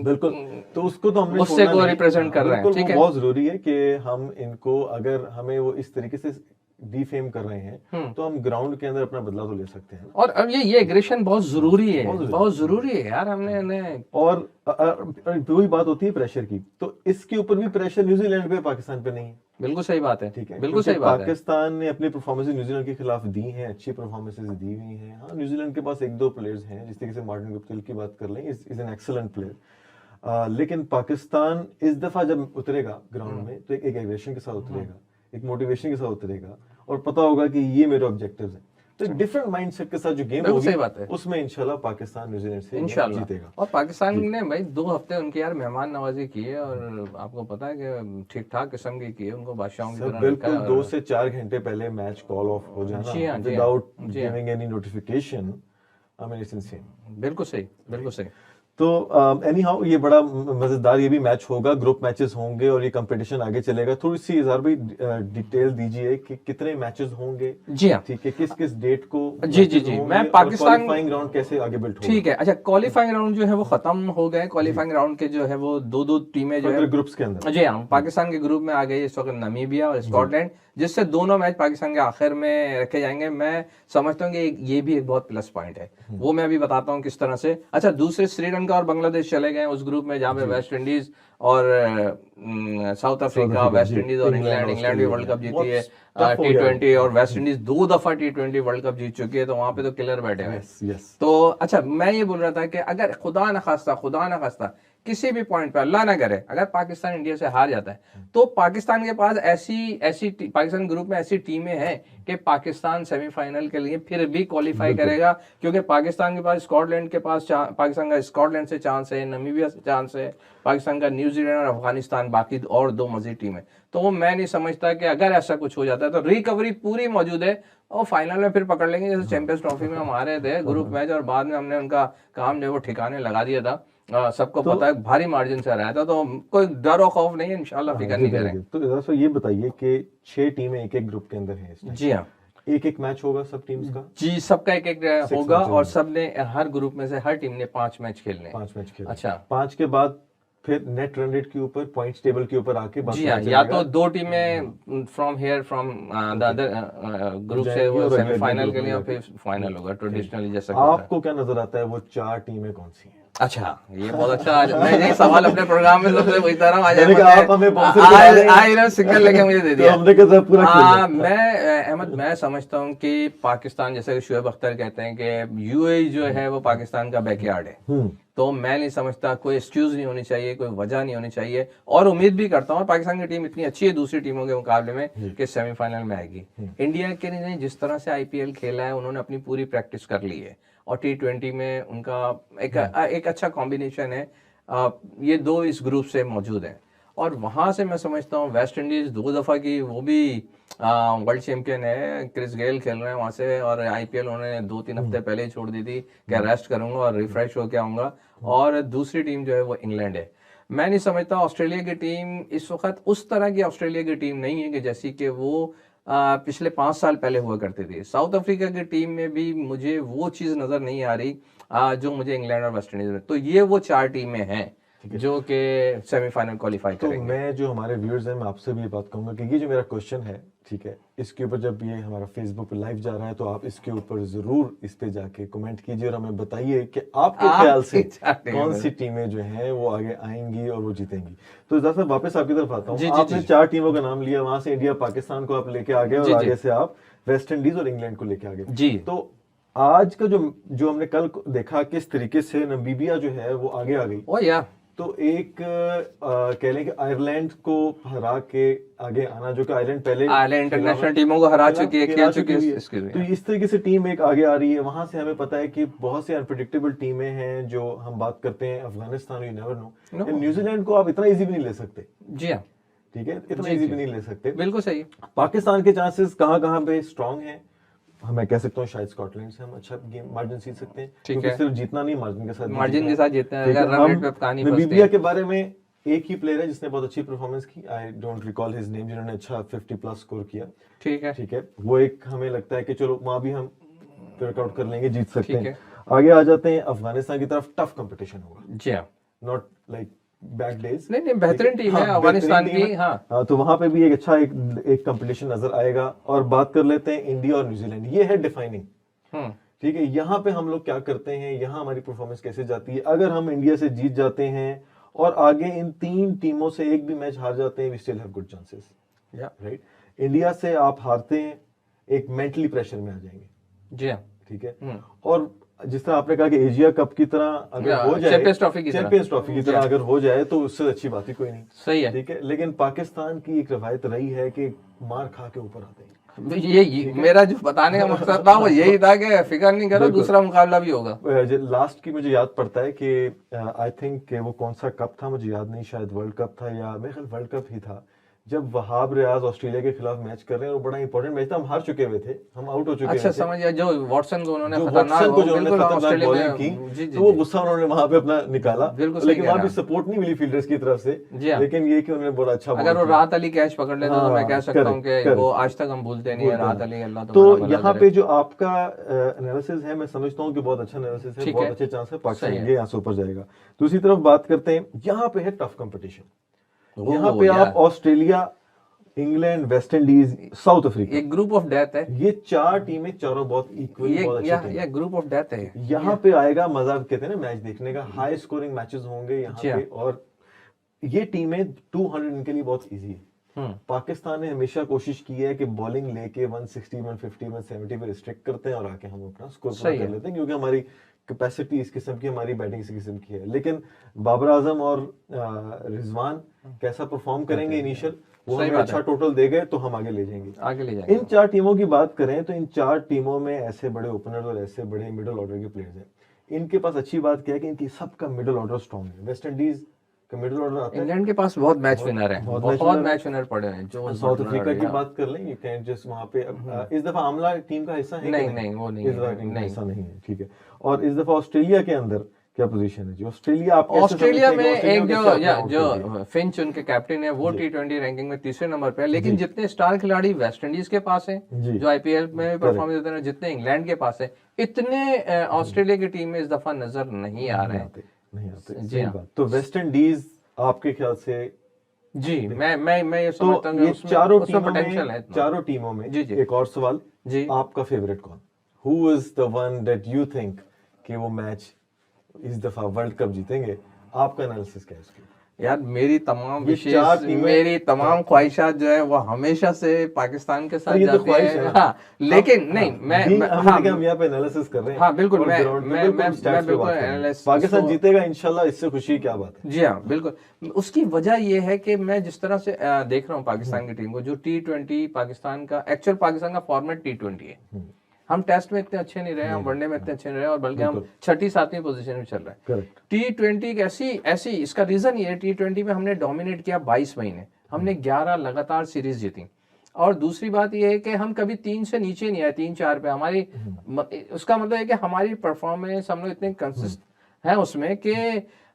बिल्कुल, तो उसको तो हमने उससे को रिप्रेजेंट कर रहे हैं। ठीक है, बहुत जरूरी है कि हम इनको, अगर हमें वो इस तरीके से डिफेम कर रहे हैं तो हम ग्राउंड के अंदर अपना बदलाव तो ले सकते हैं। और अब ये एग्रेशन बहुत जरूरी है, बहुत जरूरी है यार। हमने और वही बात होती है प्रेशर की, तो इसके ऊपर भी प्रेशर न्यूजीलैंड पे, पाकिस्तान पे नहीं है। बिल्कुल सही बात है। ठीक है, बिल्कुल सही बात है। पाकिस्तान ने अपनी परफॉर्मेंस न्यूजीलैंड के खिलाफ दी हैं, अच्छी परफॉर्मेंसेस दी हुई हैं। हाँ, न्यूजीलैंड के पास 1-2 प्लेयर्स हैं, जिस तरीके से मार्टिन गुप्टिल की बात कर लें, इज एन एक्सीलेंट प्लेयर। लेकिन पाकिस्तान इस दफा जब उतरेगा ग्राउंड में तो एक एग्रेशन के साथ उतरेगा, एक मोटिवेशन के साथ उतरेगा, और पता होगा कि ये मेरे ऑब्जेक्टिव्स हैं। तो डिफरेंट माइंडसेट के साथ जो गेम होगी उसमें इंशाल्लाह पाकिस्तान न्यूजीलैंड से जीतेगा। और पाकिस्तान ने भाई 2 हफ्ते उनकी यार मेहमान नवाजी की है, और आपको पता है कि ठीक ठाक किस्म की है, उनको बादशाहों की तरह। बिल्कुल, 2 से 4 घंटे पहले मैच कॉल ऑफ हो जाना without giving any notification, I mean it's insane. बिल्कुल सही, बिल्कुल सही। तो एनी हाउ ये बड़ा मजेदार ये भी मैच होगा, ग्रुप मैचेस होंगे और ये कंपटीशन आगे चलेगा। थोड़ी सी इजहार भाई डिटेल दीजिए कि कितने मैचेस होंगे। जी हाँ, ठीक है, किस किस डेट को जी जी matches जी होंगे मैं और पाकिस्तान क्वालिफाइंग राउंड कैसे आगे बिल्ड होगा। ठीक है। अच्छा, क्वालिफाइंग राउंड जो है वो खत्म हो गए। क्वालिफाइंग राउंड के जो है वो दो टीमें जो है ग्रुप्स के अंदर जी हाँ पाकिस्तान के ग्रुप में आ गई इस वक्त नामीबिया और स्कॉटलैंड, जिससे दोनों मैच पाकिस्तान के आखिर में रखे जाएंगे। मैं समझता हूँ कि ये भी एक बहुत प्लस पॉइंट है, वो मैं अभी बताता हूँ किस तरह से। अच्छा, दूसरे श्रीलंका और बांग्लादेश चले गए उस ग्रुप में जहाँ पे वेस्ट इंडीज और साउथ अफ्रीका, वेस्ट इंडीज और इंग्लैंड भी वर्ल्ड कप जीती है T20, और वेस्ट इंडीज 2 दफा T20 वर्ल्ड कप जीत चुकी है, तो वहां पे तो किलर बैठे हुए हैं। तो अच्छा, मैं ये बोल रहा था कि अगर खुदा न खास्ता किसी भी पॉइंट पर अल्लाह ना करे अगर पाकिस्तान इंडिया से हार जाता है, तो पाकिस्तान के पास पाकिस्तान ग्रुप में ऐसी टीमें हैं कि पाकिस्तान सेमीफाइनल के लिए फिर भी क्वालिफाई करेगा, क्योंकि पाकिस्तान के पास स्कॉटलैंड के पास पाकिस्तान का स्कॉटलैंड से चांस है, नामीबिया से चांस है, पाकिस्तान का न्यूजीलैंड और अफगानिस्तान, बाकी और 2 मजीद टीम है। तो वो मैं नहीं समझता कि अगर ऐसा कुछ हो जाता है तो रिकवरी पूरी मौजूद है और फाइनल में फिर पकड़ लेंगे, जैसे चैंपियंस ट्रॉफी में हम हारे थे ग्रुप मैच और बाद में हमने उनका काम जो है वो ठिकाने लगा दिया था। सबको पता है भारी मार्जिन से हराया था, तो कोई डर और खौफ नहीं है, इंशाल्लाह फिक्र नहीं करेंगे। तो जरा सा ये बताइए कि 6 टीमें एक एक ग्रुप के अंदर हैं। जी हाँ, एक एक मैच होगा सब टीम्स का। जी सबका एक एक होगा और सबने हर ग्रुप में से हर टीम ने 5 मैच खेलने। 5 मैच खेलने। अच्छा, 5 के बाद फिर नेट रन रेट के ऊपर पॉइंट्स टेबल के ऊपर आके जी हाँ, या तो 2 टीमें फ्रॉम द अदर ग्रुप से वो सेमीफाइनल के लिए और फिर फाइनल होगा ट्रेडिशनली जैसा। आपको क्या नजर आता है वो 4 टीमें कौन सी हैं? अच्छा, ये बहुत अच्छा, मैं यही सवाल अपने प्रोग्राम में सबसे पूछता रहा हूँ। आप हमें सिग्नल लेके मुझे दे दिया। हमने कहा पूरा अहमद, मैं समझता हूँ कि पाकिस्तान, जैसे शुएब अख्तर कहते हैं कि यूएई जो है वो पाकिस्तान का बैकयार्ड है, तो मैं नहीं समझता, कोई एक्सक्यूज नहीं होनी चाहिए, कोई वजह नहीं होनी चाहिए, और उम्मीद भी करता हूँ पाकिस्तान की टीम इतनी अच्छी है दूसरी टीमों के मुकाबले में कि सेमीफाइनल में आएगी। इंडिया के लिए जिस तरह से आईपीएल खेला है, उन्होंने अपनी पूरी प्रैक्टिस कर ली है और T20 में उनका एक अच्छा कॉम्बिनेशन है। ये 2 इस ग्रुप से मौजूद हैं और वहां से मैं समझता हूँ वेस्ट इंडीज 2 दफा की वो भी वर्ल्ड चैंपियन है, क्रिस गेल खेल रहे हैं वहां से, और आईपीएल उन्होंने 2-3 हफ्ते पहले ही छोड़ दी थी कि रेस्ट करूंगा और रिफ्रेश होकर आऊंगा। और दूसरी टीम जो है वो इंग्लैंड है। मैं नहीं समझता ऑस्ट्रेलिया की टीम इस वक्त उस तरह की ऑस्ट्रेलिया की टीम नहीं है कि जैसी कि वो पिछले 5 साल पहले हुआ करती थी। साउथ अफ्रीका की टीम में भी मुझे वो चीज नजर नहीं आ रही जो मुझे इंग्लैंड और वेस्ट इंडीज में। तो ये वो 4 टीमें हैं जो कि सेमीफाइनल क्वालिफाई करेंगे। तो मैं जो हमारे व्यूअर्स हैं, मैं आपसे भी ये बात कहूंगा कि ये जो मेरा क्वेश्चन है, ठीक है, इसके ऊपर जब ये हमारा फेसबुक पे लाइव जा रहा है तो आप इसके ऊपर जरूर इस पे जाके कमेंट कीजिए और हमें बताइए कि आपके ख्याल से कौन सी टीमें जो हैं वो आगे आएंगी और वो जीतेंगी। तो जरा वापस आपकी तरफ आता हूँ। आपने 4 टीमों का नाम लिया, वहां से इंडिया पाकिस्तान को आप लेके आ गए और आगे से आप वेस्ट इंडीज और इंग्लैंड को लेके आ गए जी। तो आज का जो हमने कल देखा किस तरीके से नामीबिया जो है वो आगे आ गई, तो एक कह लें कि आयरलैंड को हरा के आगे आना, जो कि आयरलैंड पहले इंटरनेशनल टीमों को हरा चुकी है, खेल चुकी है। तो इस तरीके से टीम एक आगे आ रही है। वहां से हमें पता है कि बहुत सी अनप्रेडिक्टेबल टीमें हैं जो हम बात करते हैं Afghanistan, you never know. New Zealand को आप इतना इजी भी नहीं ले सकते। जी हाँ, ठीक है, इतना इजी भी नहीं ले सकते। बिल्कुल सही। पाकिस्तान के चांसेस कहाँ पे स्ट्रांग हैं, मैं कह सकता हूँ शायद स्कॉटलैंड से हम अच्छा गेम मार्जिन जीत सकते हैं, क्योंकि सिर्फ जीतना नहीं, मार्जिन के साथ जीतना है। अगर रन रेट पे कहानी नामीबिया के बारे में एक ही प्लेयर है जिसने बहुत अच्छी परफॉर्मेंस की, I don't recall his name, जिन्होंने अच्छा 50+ स्कोर किया। ठीक है, वो एक हमें लगता है कि चलो वहां भी हम वर्कआउट कर लेंगे, जीत सकते हैं। आगे आ जाते हैं अफगानिस्तान की तरफ, टफ कंपटीशन होगा। जी हाँ, नॉट लाइक बैड डेज, नहीं बेहतरीन टीम है अफगानिस्तान की। हाँ, तो वहां पे भी एक अच्छा एक कंपटीशन नजर आएगा। और बात कर लेते हैं इंडिया और न्यूजीलैंड, ये है डिफाइनिंग। ठीक है, यहाँ पे हम लोग क्या करते हैं, यहाँ हमारी परफॉर्मेंस कैसे जाती है। अगर हम इंडिया से जीत जाते हैं और आगे इन 3 टीमों से एक भी मैच हार जाते हैं, we still have good chances, right. India से आप हारते हैं, एक मेंटली प्रेशर में आ जाएंगे। जी हाँ, ठीक है। और जिस तरह आपने कहा कि एशिया कप की तरह अगर हो जाए, चैंपियंस ट्रॉफी की तरह अगर हो जाए तो उससे अच्छी बात ही कोई नहीं। सही है, ठीक है। लेकिन पाकिस्तान की एक रवायत रही है कि मार खा के ऊपर आते हैं। ये मेरा जो बताने का मकसद था वो यही था कि फिक्र नहीं करो, दूसरा मुकाबला भी होगा। लास्ट की मुझे याद पड़ता है कि आई थिंक वो कौन सा कप था मुझे याद नहीं, शायद वर्ल्ड कप था या मेरे ख्याल वर्ल्ड कप ही था, जब वहाब रियाज ऑस्ट्रेलिया के खिलाफ मैच कर रहे हैं, और बड़ा इंपॉर्टेंट मैच था, हम हार चुके हुए थे, हम आउट हो चुके अच्छा थे। समझ गया, जो वॉटसन को उन्होंने जो खतरनाक वॉटसन को जो उन्होंने बिल्कुल खतरनाक ऑस्ट्रेलिया बॉलिंग में की, जी तो वो गुस्सा उन्होंने वहां पे अपना निकाला, बिल्कुल सही लेकिन कह वहां रहा भी सपोर्ट नहीं मिली फील्डर्स की तरफ से, जी हाँ। लेकिन ये कि उन्होंने बड़ा अच्छा अगर बॉल वो किया। राहत अली कैच पकड़ लेते तो मैं कह सकता हूँ कि correct, वो आज तक हम भूलते नहीं है राहत अली, अल्लाह तो तुम्हारा भला यहाँ करे। पे जो आपका एनालिसिस है, मैं समझता हूँ कि बहुत अच्छा एनालिसिस है, ठीक बहुत है। अच्छे चांस है पाकिस्तान सही है। ये यहाँ से ऊपर जाएगा। दूसरी तरफ बात करते हैं, यहाँ पे है टफ कंपटीशन। यहाँ पे यार, आप Australia, England, West Indies, south Africa, एक ग्रुप ऑफ डेथ है, ये चार टीमें चारों बहुत इक्वली, बहुत अच्छी टीम ये ग्रुप ऑफ डेथ है। यहाँ पे आएगा मजा, कहते हैं ना मैच देखने का, हाई स्कोरिंग मैचेस होंगे यहाँ जी हाँ। पे, और ये टीमें 200 इनके लिए बहुत इजी है। पाकिस्तान ने हमेशा कोशिश की है कि बॉलिंग लेके 160, 150, 170 पे रिस्ट्रिक्ट करते हैं और आके हम अपना स्कोर पूरा सही कर है। लेते हैं, क्योंकि हमारी कैपेसिटी इस किस्म की, हमारी बैटिंग इस किस्म की है। लेकिन बाबर आजम और रिजवान कैसा परफॉर्म करेंगे इनिशियल, वो सही हमें बात अच्छा है। टोटल दे गए तो हम आगे ले जाएंगे। आगे ले जाएंगे। इन चार टीमों की बात करें तो इन चार टीमों में ऐसे बड़े ओपनर्स और ऐसे बड़े मिडिल ऑर्डर के प्लेयर्स हैं। इनके पास अच्छी बात क्या है कि इनकी सबका मिडिल ऑर्डर स्ट्रॉन्ग है। वेस्ट इंडीज का मिडिल ऑर्डर आता है, इंग्लैंड के पास बहुत मैच विनर है, बहुत बहुत मैच मैच विनर पड़े हैं। जो साउथ अफ्रीका की बात कर लें, यू कैन जस्ट वहां पे इस दफा आमला टीम का हिस्सा है कि नहीं, वो नहीं इस दफा है, टीम का नहीं। हिस्सा नहीं है, ठीक है। और इस दफा ऑस्ट्रेलिया के अंदर क्या पोजीशन है जी? ऑस्ट्रेलिया, आप कैसे ऑस्ट्रेलिया समझते में हैं कि एक ऑस्ट्रेलिया को कैसे अपने जो आउट कर दिया? फिंच उनके कैप्टन है, वो टी20 रैंकिंग में तीसरे नंबर पे है, लेकिन जितने स्टार खिलाड़ी वेस्ट इंडीज के पास हैं, जी। जो आईपीएल में परफॉर्मेंस देते हैं, जितने इंग्लैंड के पास है, इतने ऑस्ट्रेलिया की टीम में इस दफा नजर नहीं आ रहे हैं। नहीं आते, जी सही हाँ। बात। तो वेस्ट इंडीज आपके ख्याल से, जी मैं ये समझता तो हूँ ये कि चारों उसमें टीमों पोटेंशियल है में, इतना। चारों टीमों में जी, जी। एक और सवाल, जी। आपका फेवरेट कौन? Who is the one that you think कि वो मैच इस दफा वर्ल्ड कप जीतेंगे? आपका एनालिसिस क्या है उसकी? यार मेरी तमाम ये चार विशेष, टीमें- मेरी तमाम ख्वाहिशात जो है वो हमेशा से पाकिस्तान के साथ ये तो जाती ख्वाहिश है। है ना। हाँ, लेकिन नहीं हम यहाँ पे एनालिसिस कर रहे हैं। हाँ, बिल्कुल, और मैं- ground पे मैं- बिल्कुल मैं- stats मैं पे बिल्कुल बात कर रहे हैं। analysis पाकिस्तान को- जीतेगा इंशाल्लाह, इससे खुशी की क्या बात है? जी हाँ, बिल्कुल। उसकी वजह यह है कि मैं जिस तरह से देख रहा हूँ पाकिस्तान की टीम को, जो टी20 पाकिस्तान का एक्चुअल पाकिस्तान का फॉर्मेट टी20 है। हम टेस्ट में इतने अच्छे नहीं रहे, हम वनडे में इतने अच्छे नहीं रहे, और बल्कि हम छठी सातवीं पोजीशन में चल रहे हैं। करेक्ट। टी20 एक ऐसी इसका रीजन ये है, टी20 में हमने डोमिनेट किया 22 महीने, हमने 11 लगातार सीरीज जीती। और दूसरी बात ये है कि हम कभी 3 से नीचे नहीं आए, 3-4 पे हमारी उसका मतलब है कि हमारी परफॉर्मेंस हम लोग इतने कंसिस्ट है उसमें कि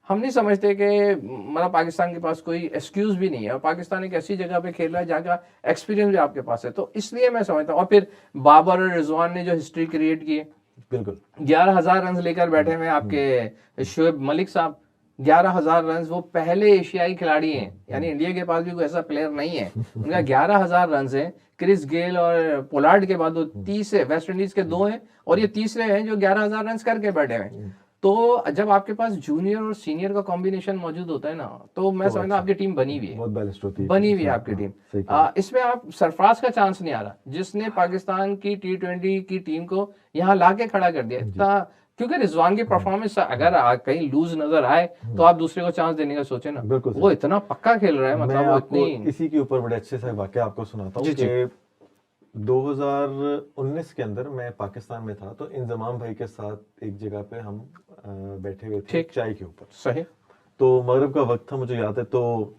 हम नहीं समझते कि मतलब पाकिस्तान के पास कोई एक्सक्यूज भी नहीं है, और पाकिस्तान एक ऐसी जगह पे खेल रहा है जहाँ का एक्सपीरियंस भी आपके पास है। तो इसलिए मैं समझता हूँ, और फिर बाबर और रिजवान ने जो हिस्ट्री क्रिएट की है, बिल्कुल 11,000 रन लेकर बैठे हुए हैं आपके शोएब मलिक साहब। 11,000 रन, वो पहले एशियाई खिलाड़ी हैं, यानी इंडिया के पास भी कोई ऐसा प्लेयर नहीं है, उनका 11,000 रन है। क्रिस गेल और पोलार्ड के बाद वो 30 है, वेस्ट इंडीज के 2 हैं, और ये तीसरे हैं जो 11,000 रन करके बैठे हुए हैं। तो जब आपके पास जूनियर और सीनियर का कॉम्बिनेशन मौजूद होता है ना, तो मैं समझता हूँ आपकी टीम बनी हुई है, बहुत बैलेंस्ड होती है, बनी हुई है आपकी टीम। सही कहा। इसमें आप सरफराज का चांस नहीं आ रहा, जिसने पाकिस्तान की टी20 की टीम को यहाँ ला के खड़ा कर दिया इतना, क्योंकि रिजवान की परफॉर्मेंस अगर कहीं लूज नजर आए तो आप दूसरे को चांस देने का सोचे ना, बिल्कुल वो इतना पक्का खेल रहा है, मैं मतलब वो आपको इतनी। इसी के ऊपर बड़े अच्छे से वाकया आपको सुनाता हूँ जी, जी। कि 2019 के अंदर मैं पाकिस्तान में था, तो इंजमाम भाई के साथ एक जगह पे हम बैठे हुए थे ठीक। चाय के ऊपर। सही। तो मगरिब का वक्त था, मुझे याद है, तो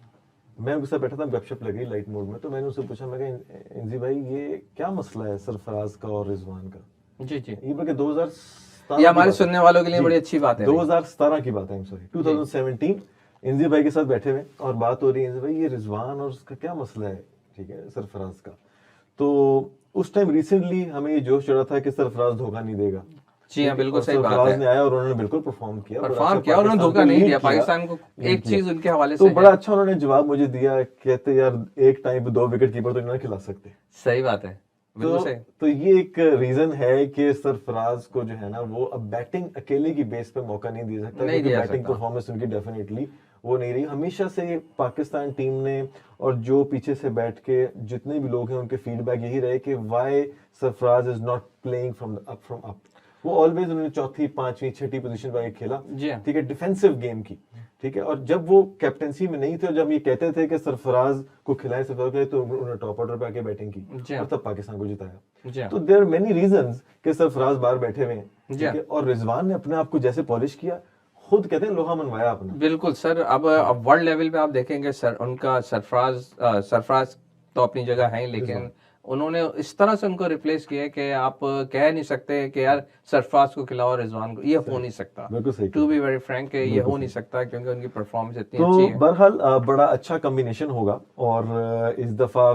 मैं उनके साथ बैठा था, गपशप लगी लाइट मोड में, तो मैंने उससे पूछा, मैं कहा इंजी भाई ये क्या मसला है सरफराज का और रिजवान का? जी जी, ये बल्कि 2017 ये हमारे की बात है। सुनने वालों के लिए जी, बड़ी अच्छी बात है। 2017 की बात है, सॉरी 2017। इंजी भाई के साथ बैठे हुए और बात हो रही है, इंजी भाई ये रिजवान और उसका क्या मसला है, ठीक है, सरफराज का। तो उस टाइम रिसेंटली हमें ये जोश चढ़ा था कि सरफराज धोखा नहीं देगा। जी हाँ, बिल्कुल और सही बात सरफराज है। ने आया और उन्होंने बिल्कुल परफॉर्म किया, बड़ा परफॉर्म अच्छा किया, उन्होंने पाकिस्तान धोखा को नहीं lead दिया किया। पाकिस्तान को। एक चीज उनके हवाले तो से बड़ा है। अच्छा उन्होंने जवाब मुझे दिया, कहते यार एक टाइम पे 2 विकेट कीपर तो नहीं खिला सकते। सही बात है, बिल्कुल तो, सही। तो ये एक रीजन है कि सरफराज को जो है ना, वो अब बैटिंग अकेले की बेस पे मौका नहीं दे सकता, नहीं क्योंकि दिया बैटिंग सकता। परफॉर्मेंस उनकी डेफिनेटली वो नहीं रही। हमेशा से पाकिस्तान टीम ने, और जो पीछे से बैठ के जितने भी लोग हैं उनके फीडबैक यही रहे कि why Sarfaraz is not playing from up. वो ऑलवेज उन्होंने चौथी, पांचवी, छठी पोजीशन पर खेला, जी हाँ। ठीक है, डिफेंसिव गेम की, ठीक है। और जब वो कैप्टेंसी में नहीं थे, और जब ये कहते थे कि सरफराज को खिलाए, सरफराज को, तो उन्होंने टॉप ऑर्डर पे आके बैटिंग जी की हाँ। और तब पाकिस्तान को जिताया। जी हाँ। तो देयर आर मेनी रीजंस कि सरफराज बाहर बैठे हुए हैं, जी ठीक हाँ। है। और रिजवान ने अपने आप को जैसे पॉलिश किया, खुद कहते हैं लोहा मनवाया आपने। बिल्कुल सर। अब वर्ल्ड लेवल पे आप देखेंगे सर, उनका सरफराज तो अपनी जगह है ही, लेकिन उन्होंने इस तरह से उनको रिप्लेस किया कि आप कह नहीं सकते कि यार सरफराज को खिलाओ रिजवान को, ये हो नहीं सकता। बिल्कुल सही। टू बी वेरी फ्रैंक, ये हो नहीं सकता क्योंकि उनकी परफॉर्मेंस इतनी तो अच्छी है। बहरहाल बड़ा अच्छा कॉम्बिनेशन होगा और इस दफा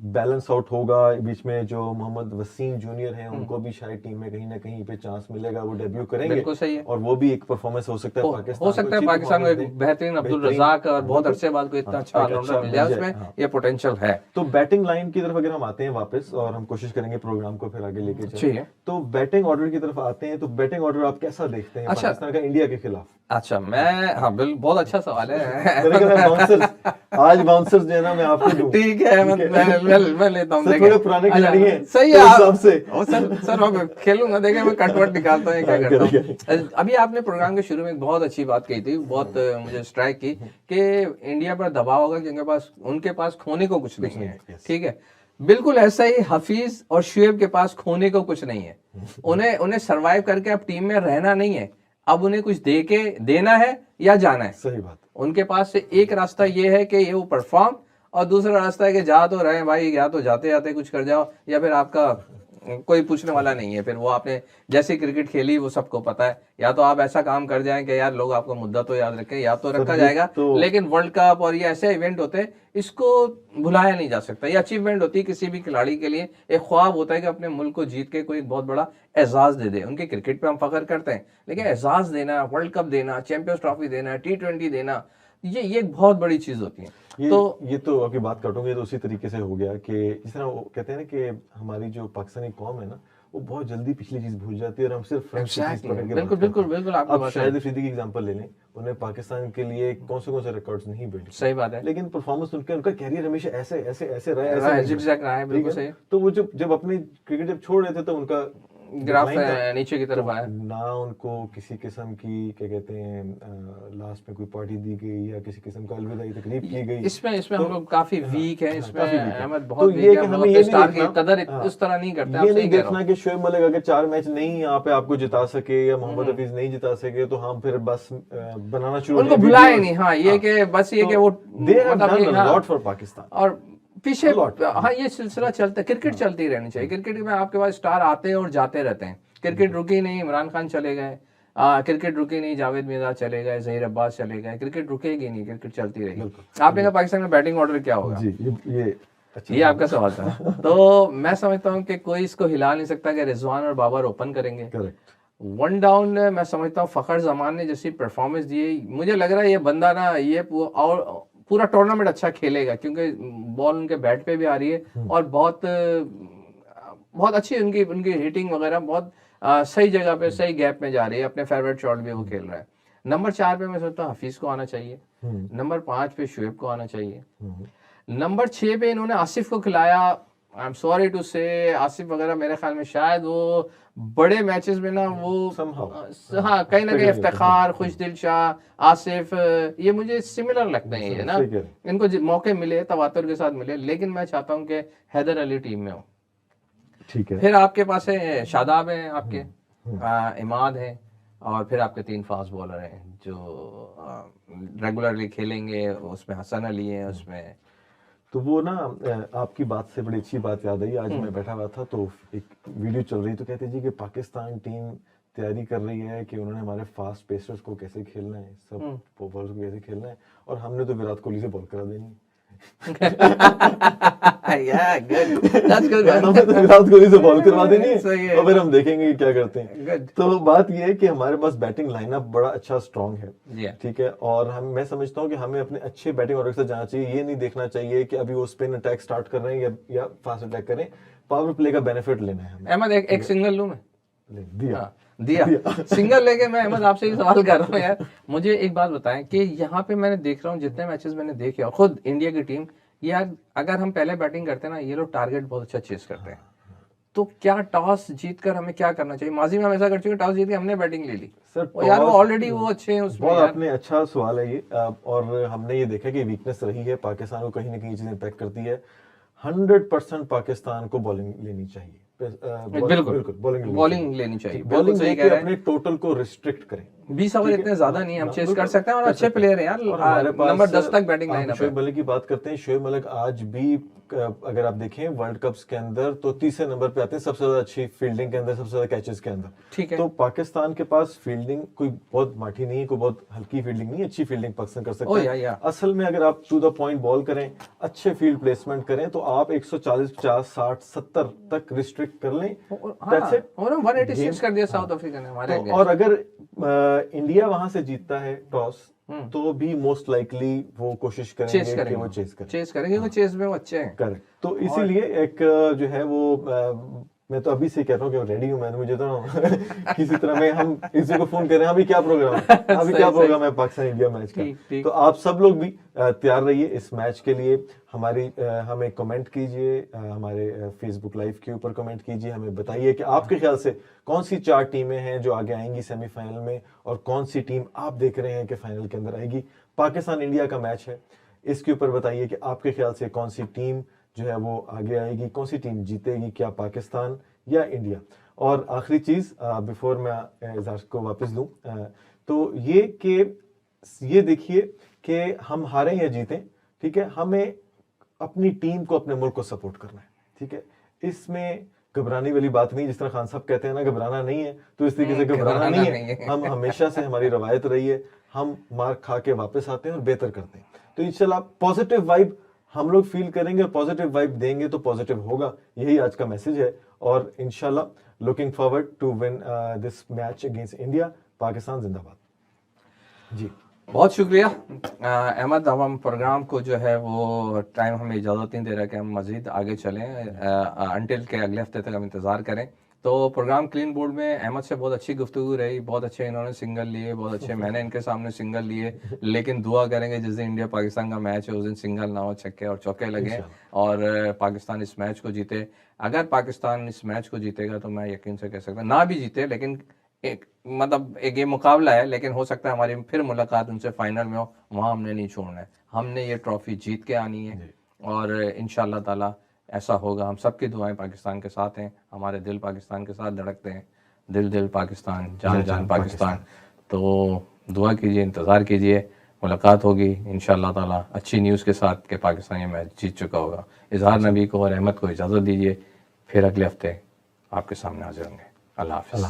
बैलेंस आउट होगा। बीच में जो मोहम्मद वसीम जूनियर हैं उनको भी शायद टीम में कहीं ना कहीं पे चांस मिलेगा, वो डेब्यू करेंगे। बिल्कुल सही है। और वो भी एक परफॉर्मेंस हो सकता है पाकिस्तान हो सकता है पाकिस्तान को एक बेहतरीन अब्दुल रजाक, और बहुत अरसे बाद कोई इतना अच्छा ऑलराउंडर मिल जाए, उसमें ये पोटेंशियल है। तो बैटिंग लाइन की तरफ अगर हम आते हैं वापस, और हम कोशिश करेंगे प्रोग्राम को फिर आगे लेके चाहिए। चलें, तो बैटिंग ऑर्डर की तरफ आते हैं। तो बैटिंग ऑर्डर आप कैसा देखते हैं अच्छा। पाकिस्तान का इंडिया के खिलाफ? अच्छा, मैं हाँ बिल्कुल, बहुत अच्छा सवाल है। आज बाउंसर्स जो है ना, मैं आपको दूं। ठीक है, मैं लेता हूँ। थोड़े पुराने खिलाड़ी हैं, सही तो है उस हिसाब से। सर मैं खेलूंगा, देखें मैं कटवट निकालता हूँ, क्या करता हूँ। अभी आपने प्रोग्राम के शुरू में एक बहुत अच्छी बात कही थी, बहुत मुझे स्ट्राइक की, कि इंडिया पर दबाव होगा कि उनके पास खोने को कुछ नहीं है। ठीक है, बिल्कुल ऐसा ही हफीज और शुएब के पास खोने को कुछ नहीं है। उन्हें सरवाइव करके अब टीम में रहना नहीं है, अब उन्हें कुछ दे के देना है या जाना है। सही बात। उनके पास से एक रास्ता ये है कि ये वो परफॉर्म, और दूसरा रास्ता है कि जा तो रहे भाई, या तो जाते जाते कुछ कर जाओ, या फिर आपका कोई पूछने वाला नहीं है। फिर वो आपने जैसी क्रिकेट खेली वो सबको पता है, या तो आप ऐसा काम कर जाएं कि यार लोग आपको मुद्दा तो याद रखें, या तो रखा जाएगा। लेकिन वर्ल्ड कप और ये ऐसे इवेंट होते हैं, इसको भुलाया नहीं जा सकता। ये अचीवमेंट होती है किसी भी खिलाड़ी के लिए, एक ख्वाब होता है कि अपने मुल्क को जीत के कोई एक बहुत बड़ा एजाज दे दे। उनके क्रिकेट पे हम फख्र करते हैं, लेकिन एजाज देना, वर्ल्ड कप देना, चैंपियंस ट्रॉफी देना, T20 देना, ये एक बहुत बड़ी चीज होती है। ये तो आपकी बात काटूंगे तो उसी तरीके से हो गया कि जिस तरह वो कहते हैं ना कि हमारी जो पाकिस्तानी कौम है ना, वो बहुत जल्दी पिछली चीज भूल जाती है और हम सिर्फ बिल्कुल आप शाहिद अफरीदी की एग्जांपल ले लें, उन्हें पाकिस्तान के लिए कौन से रिकॉर्ड्स नहीं बने। सही बात है, लेकिन परफॉर्मेंस उनका कैरियर हमेशा ऐसे रहा है। बिल्कुल सही। तो वो जब अपने क्रिकेट जब छोड़ रहे थे तो उनका ग्राफ नीचे की तरफ आया ना, उनको किसी किस्म की क्या कहते हैं लास्ट में कोई पार्टी दी गई या किसी किस्म का अलविदाई तकरीब की गई। इसमें हम लोग काफी वीक हैं, इसमें अहमद तो बहुत ये कि हमें ये स्टार की कदर उस तरह नहीं करते। ये नहीं देखना कि शोएब मलिक अगर 4 मैच नहीं यहाँ पे आपको जिता सके या मोहम्मद हफीज नहीं जिता सके तो हम फिर बस बनाना शुरू उनको भुलाए नहीं। हाँ, ये कि बस ये कि वो they have done a lot for Pakistan, और पीछे हाँ ये सिलसिला चलता है। क्रिकेट चलती रहनी चाहिए। क्रिकेट में आपके पास स्टार आते हैं और जाते रहते हैं। क्रिकेट रुकी नहीं, इमरान खान चले गए, क्रिकेट रुकी नहीं, जावेद मिर्जा चले गए, जहीर अब्बास चले गए, क्रिकेट रुकेगी नहीं, क्रिकेट चलती रहेगी। आपने कहा पाकिस्तान में बैटिंग ऑर्डर क्या होगा? जी, ये आपका सवाल था। तो मैं समझता हूँ कि कोई इसको हिला नहीं सकता कि रिजवान और बाबर ओपन करेंगे। वन डाउन मैं समझता हूँ फ़खर जमान ने जैसी परफॉर्मेंस दी है, मुझे लग रहा है ये बंदा ना ये और पूरा टूर्नामेंट अच्छा खेलेगा, क्योंकि बॉल उनके बैट पे भी आ रही है और बहुत अच्छी उनकी हिटिंग वगैरह बहुत सही जगह पे सही गैप में जा रही है। अपने फेवरेट शॉट भी वो खेल रहा है। नंबर 4 पे मैं सोचता हूँ हफीज को आना चाहिए। नंबर 5 पे शुएब को आना चाहिए। नंबर 6 पे इन्होंने आसिफ को खिलाया। आई एम सॉरी टू से, आसिफ वगैरह मेरे ख्याल में शायद वो बड़े मैचेस में ना वो हाँ कहीं ना कहीं इफ्तिखार, खुशदिल शाह, आसिफ, ये मुझे सिमिलर लगते हैं। ये ना इनको मौके मिले, तवातुर के साथ मिले, लेकिन मैं चाहता हूँ कि हैदर अली टीम में हो। ठीक है। फिर आपके पास है शादाब हैं, आपके इमाद हैं, और फिर आपके 3 फास्ट बॉलर हैं जो रेगुलरली खेलेंगे। उसमें हसन अली है उसमें। तो वो ना आपकी बात से बड़ी अच्छी बात याद आई। आज मैं बैठा हुआ था तो एक वीडियो चल रही, तो कहते जी कि पाकिस्तान टीम तैयारी कर रही है कि उन्होंने हमारे फास्ट पेसर्स को कैसे खेलना है, सब बॉलर्स को कैसे खेलना है, और हमने तो विराट कोहली से बॉल करा देनी है। Yeah, good. That's good. हमें तो विराट कोहली से बॉल करवा देनी है और फिर हम देखेंगे क्या करते हैं। तो बात ये है कि हमारे पास बैटिंग लाइनअप बड़ा अच्छा स्ट्रांग है। ठीक है, और मैं समझता हूँ कि हमें अपने अच्छे बैटिंग ऑर्डर के साथ जाना चाहिए। ये नहीं देखना चाहिए कि अभी वो स्पिन अटैक स्टार्ट कर रहे हैं या फास्ट अटैक करें। पावर प्ले का बेनिफिट लेना है हमें। अहमद एक सिंगल लूं मैं? दिया सिंगल लेके मैं अहमद आपसे ही सवाल कर रहा हूँ यार। मुझे एक बात बताएं कि यहाँ पे मैंने देख रहा हूँ जितने मैचेस मैंने देखे, और खुद इंडिया की टीम यार, अगर हम पहले बैटिंग करते हैं ना, ये लोग टारगेट बहुत अच्छा चेस करते हैं। तो क्या टॉस जीतकर हमें क्या करना चाहिए? माजी में हम ऐसा कर चुके, टॉस जीत के हमने बैटिंग ले ली सर, यार वो ऑलरेडी वो अच्छे हैं उसमें। बहुत आपने अच्छा सवाल है ये, और हमने ये देखा कि वीकनेस रही है पाकिस्तान को, कहीं ना कहीं चीजें इम्पैक्ट करती है। 100% पाकिस्तान को बॉलिंग लेनी चाहिए। बिल्कुल बॉलिंग लेनी चाहिए, बॉलिंग सही लेके कह रहे हैं। अपने टोटल को रिस्ट्रिक्ट करें। 20 ओवर इतने ज्यादा नहीं, हम चेस कर सकते हैं और कर अच्छे सकते प्लेयर हैं यार, और हमारे पास नंबर 10 तक बैटिंग आप लाइन है। शोएब मलिक की बात करते हैं, शोएब मलिक आज भी अगर आप देखें वर्ल्ड कप्स के अंदर तो तीसरे नंबर पे आते हैं, सबसे ज्यादा अच्छी फील्डिंग के अंदर, सबसे ज्यादा कैचेस के अंदर। ठीक है। तो पाकिस्तान के पास फील्डिंग कोई बहुत माठी नहीं है, कोई बहुत हल्की फील्डिंग नहीं है, अच्छी फील्डिंग पाकिस्तान कर सकता है। असल में अगर आप टू द पॉइंट बॉल करें, अच्छे फील्ड प्लेसमेंट करें तो आप 140, 50, 60, 70 तक रिस्ट्रिक्ट कर लें। That's it। और 186 कर दिया साउथ अफ्रीका ने हमारे तो, और अगर इंडिया वहां से जीतता है टॉस तो भी मोस्ट लाइकली वो कोशिश करेंगे कि वो चेस करें, वो चेस में वो अच्छे हैं। करेक्ट। तो इसीलिए एक जो है वो मैं तो अभी से कह रहा हूँ कि रेडी हूँ मैं, मुझे तो किसी तरह में हम किसी को फोन कर रहे हैं, अभी क्या प्रोग्राम है, अभी क्या प्रोग्राम है पाकिस्तान इंडिया मैच का। तो आप सब लोग भी तैयार रहिए इस मैच के लिए। हमें कमेंट कीजिए, हमारे फेसबुक लाइव के ऊपर कमेंट कीजिए, हमें बताइए कि आपके ख्याल से कौन सी 4 टीमें हैं जो आगे आएंगी सेमीफाइनल में, और कौन सी टीम आप देख रहे हैं कि फाइनल के अंदर आएगी। पाकिस्तान इंडिया का मैच है, इसके ऊपर बताइए कि आपके ख्याल से कौन सी टीम जो है वो आगे आएगी, कौन सी टीम जीतेगी, क्या पाकिस्तान या इंडिया। और आखिरी चीज बिफोर मैं इज़हार को वापस दूं, तो ये देखिए कि हम हारें या जीतें, ठीक है, हमें अपनी टीम को, अपने मुल्क को सपोर्ट करना है, ठीक है। इसमें घबराने वाली बात नहीं, जिस तरह खान साहब कहते हैं ना घबराना नहीं है, तो इस तरीके से घबराना नहीं है। हम हमेशा से हमारी रवायत रही है, हम मार खा के वापस आते हैं और बेहतर करते हैं। तो इंशाल्लाह पॉजिटिव वाइब हम लोग फील करेंगे और पॉजिटिव वाइब देंगे तो पॉजिटिव होगा, यही आज का मैसेज है। और इंशाल्लाह looking forward to win this match against India. Pakistan जिंदाबाद। जी बहुत शुक्रिया अहमद। अब हम प्रोग्राम को जो है वो टाइम हमें इजाज़त नहीं दे रहा कि हम मज़ीद आगे चलें, अंटिल के अगले हफ्ते तक हम इंतज़ार करें। तो प्रोग्राम क्लीन बोर्ड में अहमद से बहुत अच्छी गुफ्तगू रही, बहुत अच्छे इन्होंने सिंगल लिए, बहुत अच्छे मैंने इनके सामने सिंगल लिए। लेकिन दुआ करेंगे जिस दिन इंडिया पाकिस्तान का मैच है उस दिन सिंगल ना हो, छक्के और चौके लगे और पाकिस्तान इस मैच को जीते। अगर पाकिस्तान इस मैच को जीतेगा तो मैं यकीन से कह सकता हूँ, ना भी जीते लेकिन एक ये मुकाबला है, लेकिन हो सकता है हमारी फिर मुलाकात उनसे फाइनल में हो, वहाँ हमने नहीं छोड़ना है, हमने ये ट्रॉफी जीत के आनी है और इंशाल्लाह ताला ऐसा होगा। हम सबकी दुआएं पाकिस्तान के साथ हैं, हमारे दिल पाकिस्तान के साथ धड़कते हैं, दिल पाकिस्तान, जान जान पाकिस्तान। तो दुआ कीजिए, इंतज़ार कीजिए, मुलाकात होगी इंशाल्लाह ताला अच्छी न्यूज़ के साथ कि पाकिस्तान ये मैच जीत चुका होगा। इज़हार नबी को और अहमद को इजाज़त दीजिए, फिर अगले हफ्ते आपके सामने हाजिर होंगे। अल्लाह हाफ़िज़।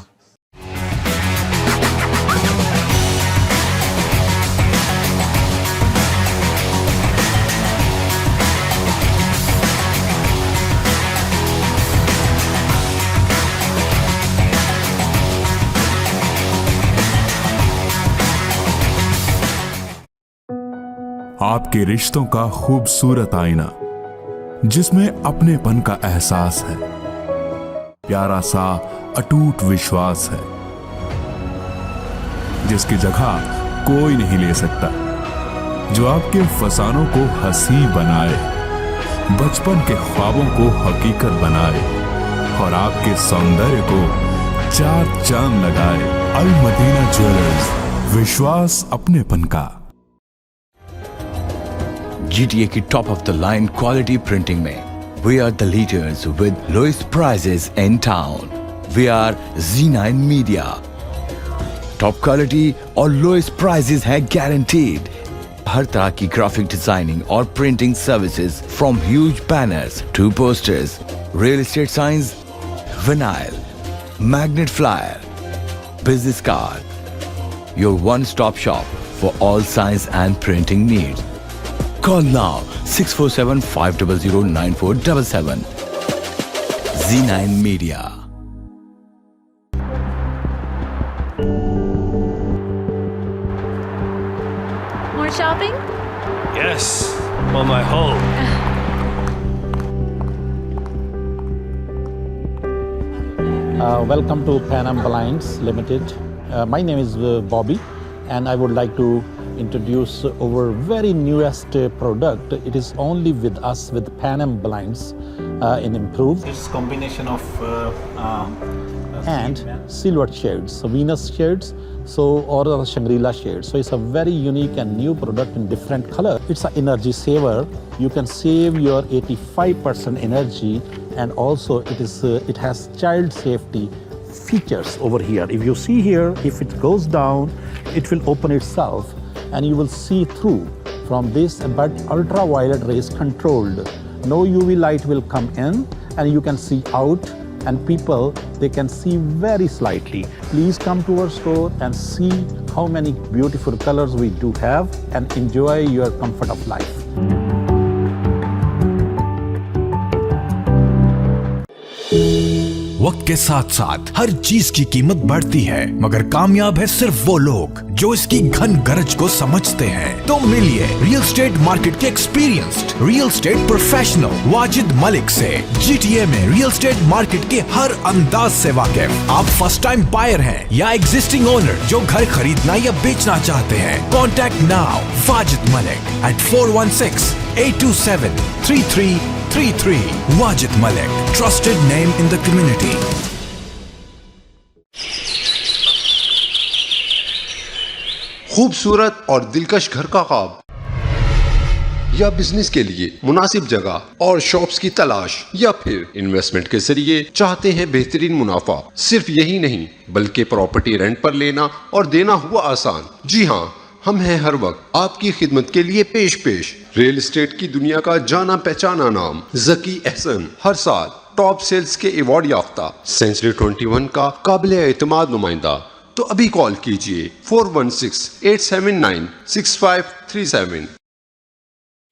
आपके रिश्तों का खूबसूरत आईना जिसमें अपनेपन का एहसास है, प्यारा सा अटूट विश्वास है, जिसकी जगह कोई नहीं ले सकता, जो आपके फसानों को हंसी बनाए, बचपन के ख्वाबों को हकीकत बनाए और आपके सौंदर्य को 4 चांद लगाए। अल मदीना ज्वेलर्स, विश्वास अपनेपन का। GTA की top of the line quality printing में we are the leaders with lowest prices in town. We are Z9 media. Top quality और लोएस्ट प्राइजेस है गारंटीड। हर तरह की ग्राफिक डिजाइनिंग और printing services from huge banners to posters, real estate signs, vinyl, magnet flyer, business card, your one stop shop for all signs and printing needs. Call now 647-500-9477. Z9 Media. More shopping? Yes, on my home. Welcome to Pan Am Blinds Limited. My name is Bobby, and I would like to introduce our very newest product. It is only with us with Pan Am Blinds in improved. It's combination of and silver shades. So Venus shades, or a Shangri-La shade. So it's a very unique and new product in different color. It's an energy saver. You can save your 85% energy, and also it has child safety features over here. If you see here, if it goes down, it will open itself and you will see through from this, but ultraviolet rays controlled. No UV light will come in and you can see out, and people, they can see very slightly. Please come to our store and see how many beautiful colors we do have and enjoy your comfort of life. वक्त के साथ साथ हर चीज की कीमत बढ़ती है, मगर कामयाब है सिर्फ वो लोग जो इसकी घन गरज को समझते हैं। तो मिलिए रियल एस्टेट मार्केट के experienced real estate professional Wajid Malik से। GTA में रियल एस्टेट मार्केट के हर अंदाज से वाकिफ। आप फर्स्ट टाइम बायर हैं या एग्जिस्टिंग ओनर जो घर खरीदना या बेचना चाहते हैं, contact now Wajid Malik at 416-827-3333। Wajid Malik, trusted name in the community. खूबसूरत और दिलकश घर का ख्वाब या बिजनेस के लिए मुनासिब जगह और शॉप्स की तलाश, या फिर इन्वेस्टमेंट के जरिए चाहते हैं बेहतरीन मुनाफा। सिर्फ यही नहीं बल्कि प्रॉपर्टी रेंट पर लेना और देना हुआ आसान। जी हाँ, हम हैं हर वक्त आपकी खिदमत के लिए पेश। रियल एस्टेट की दुनिया का जाना पहचाना नाम जकी एहसन, हर साल टॉप सेल्स के अवार्ड याफ्ता, सेंचुरी 21 का काबिल एतमाद नुमाइंदा। तो अभी कॉल कीजिए 416-879-6537।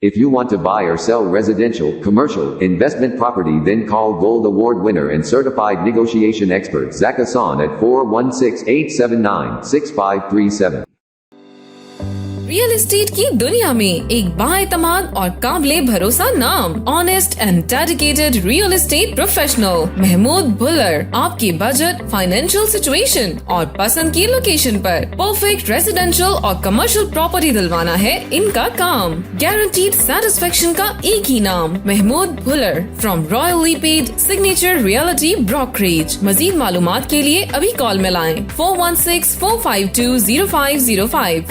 If you want to buy or sell residential, commercial, investment property, then call Gold Award winner and certified negotiation expert Zak Hassan at 416-879-6537। Real estate की दुनिया में एक बाएतमाद और काबिले भरोसा नाम, honest and dedicated real estate professional Mahmood Bhullar आपके बजट, फाइनेंशियल सिचुएशन और पसंद की लोकेशन पर परफेक्ट रेजिडेंशियल और कमर्शियल प्रॉपर्टी दिलवाना है इनका काम। गारंटीड सेटिस्फेक्शन का एक ही नाम, महमूद भुल्लर फ्रॉम रॉयली पेड सिग्नेचर रियलिटी ब्रोकरेज। मजीद मालूमात के लिए अभी कॉल मिलाएं 416-452-0505।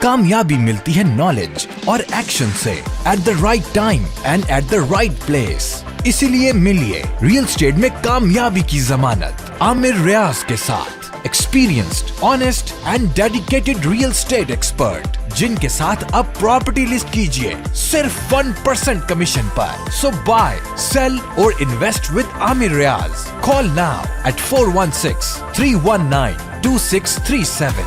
कामयाबी मिलती है नॉलेज और एक्शन से at the right time and at the right place. इसीलिए मिलिए रियल एस्टेट में कामयाबी की जमानत आमिर रियाज के साथ, experienced, honest and dedicated real estate expert, जिनके साथ अब प्रॉपर्टी लिस्ट कीजिए सिर्फ 1% कमीशन पर। सो बाय, सेल और invest with Aamir Riaz. Call now at 416-319-2637।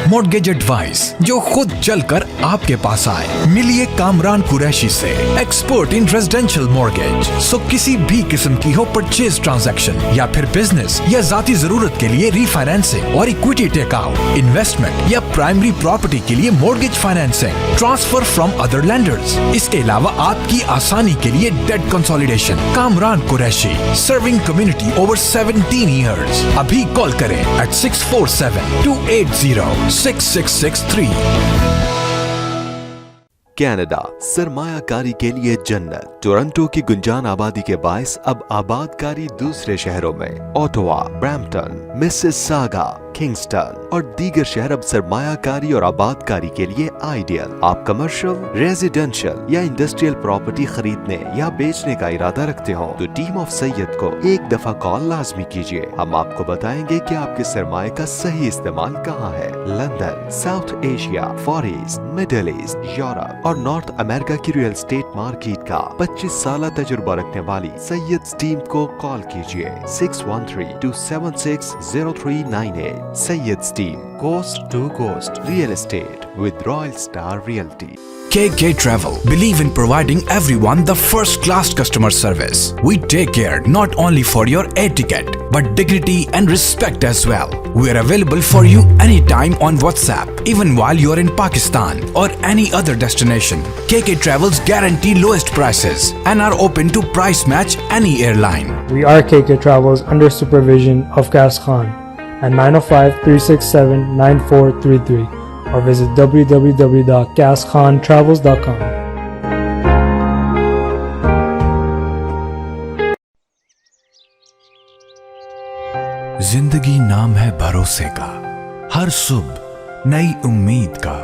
Mortgage advice जो खुद चलकर आपके पास आए। मिलिए कामरान कुरैशी से, एक्सपर्ट इन रेजिडेंशियल मॉर्गेज। सो किसी भी किस्म की हो परचेज ट्रांजैक्शन या फिर बिजनेस या जाती जरूरत के लिए रीफाइनेंसिंग और इक्विटी टेक आउट, इन्वेस्टमेंट या प्राइमरी प्रॉपर्टी के लिए mortgage financing, transfer from other lenders. इसके अलावा आपकी आसानी के लिए debt consolidation. Kamran Qureshi, serving community over 17 years। अभी कॉल करें at 647-280-6663। कनाडा सरमायाकारी के लिए जन्नत। टोरंटो की गुंजान आबादी के बायस अब आबादकारी दूसरे शहरों में, ओटावा, ब्रैम्पटन, मिसिसागा, किंगस्टन और दीगर शहर अब सरमायाकारी और आबादकारी के लिए आइडियल। आप कमर्शियल, रेजिडेंशियल या इंडस्ट्रियल प्रॉपर्टी खरीदने या बेचने का इरादा रखते हो तो टीम ऑफ सैयद को एक दफा कॉल लाजमी कीजिए। हम आपको बताएंगे कि आपके सरमाए का सही इस्तेमाल कहाँ है। London, south Asia, for east, middle east, Europe और नॉर्थ अमेरिका की रियल एस्टेट मार्केट का 25 साल तजुर्बा रखने वाली सैयद टीम को कॉल कीजिए 613-276-0398। Sayyid's team, coast to coast real estate with Royal Star Realty. KK Travel believe in providing everyone the first class customer service. We take care not only for your air ticket but dignity and respect as well. We are available for you anytime on WhatsApp, even while you are in Pakistan or any other destination. KK Travels guarantee lowest prices and are open to price match any airline. We are KK Travels under supervision of Gas Khan at 905-367-9433 or visit www.gaskhontravels.com. जिंदगी नाम है भरोसे का, हर सुबह नई उम्मीद का।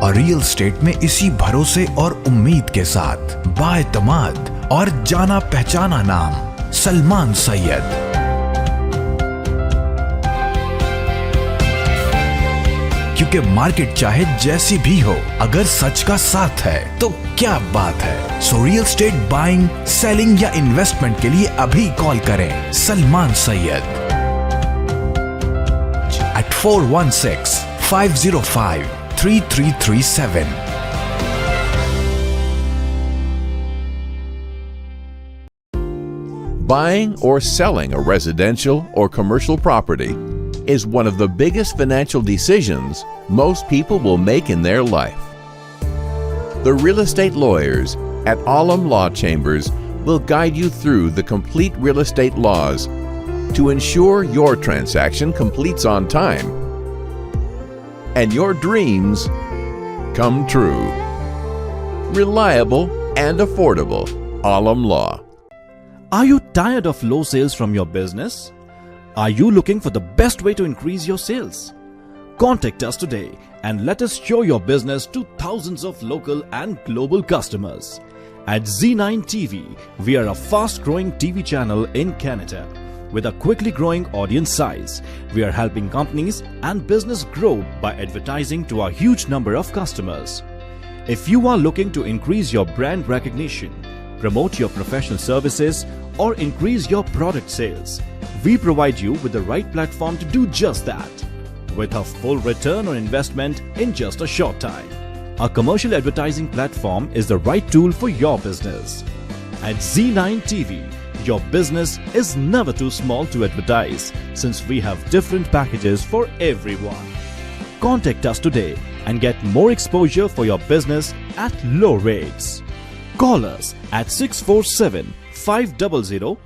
और रियल एस्टेट में इसी भरोसे और उम्मीद के साथ बाएतमाद और जाना पहचाना नाम सलमान सैयद। क्योंकि मार्केट चाहे जैसी भी हो, अगर सच का साथ है तो क्या बात है। So real estate buying, selling या इन्वेस्टमेंट के लिए अभी कॉल करें Salman Syed at 416-505-3337। Buying or selling a residential or commercial property is one of the biggest financial decisions most people will make in their life. The real estate lawyers at Alam Law Chambers will guide you through the complete real estate laws to ensure your transaction completes on time and your dreams come true. Reliable and affordable. Alam Law. Are you tired of low sales from your business? Are you looking for the best way to increase your sales? Contact us today and let us show your business to thousands of local and global customers. At Z9 TV, we are a fast-growing TV channel in Canada. With a quickly growing audience size, we are helping companies and business grow by advertising to a huge number of customers. If you are looking to increase your brand recognition, promote your professional services, or increase your product sales, we provide you with the right platform to do just that, with a full return on investment in just a short time. Our commercial advertising platform is the right tool for your business. At Z9 TV, your business is never too small to advertise, since we have different packages for everyone. Contact us today and get more exposure for your business at low rates. Call us at 647-500-9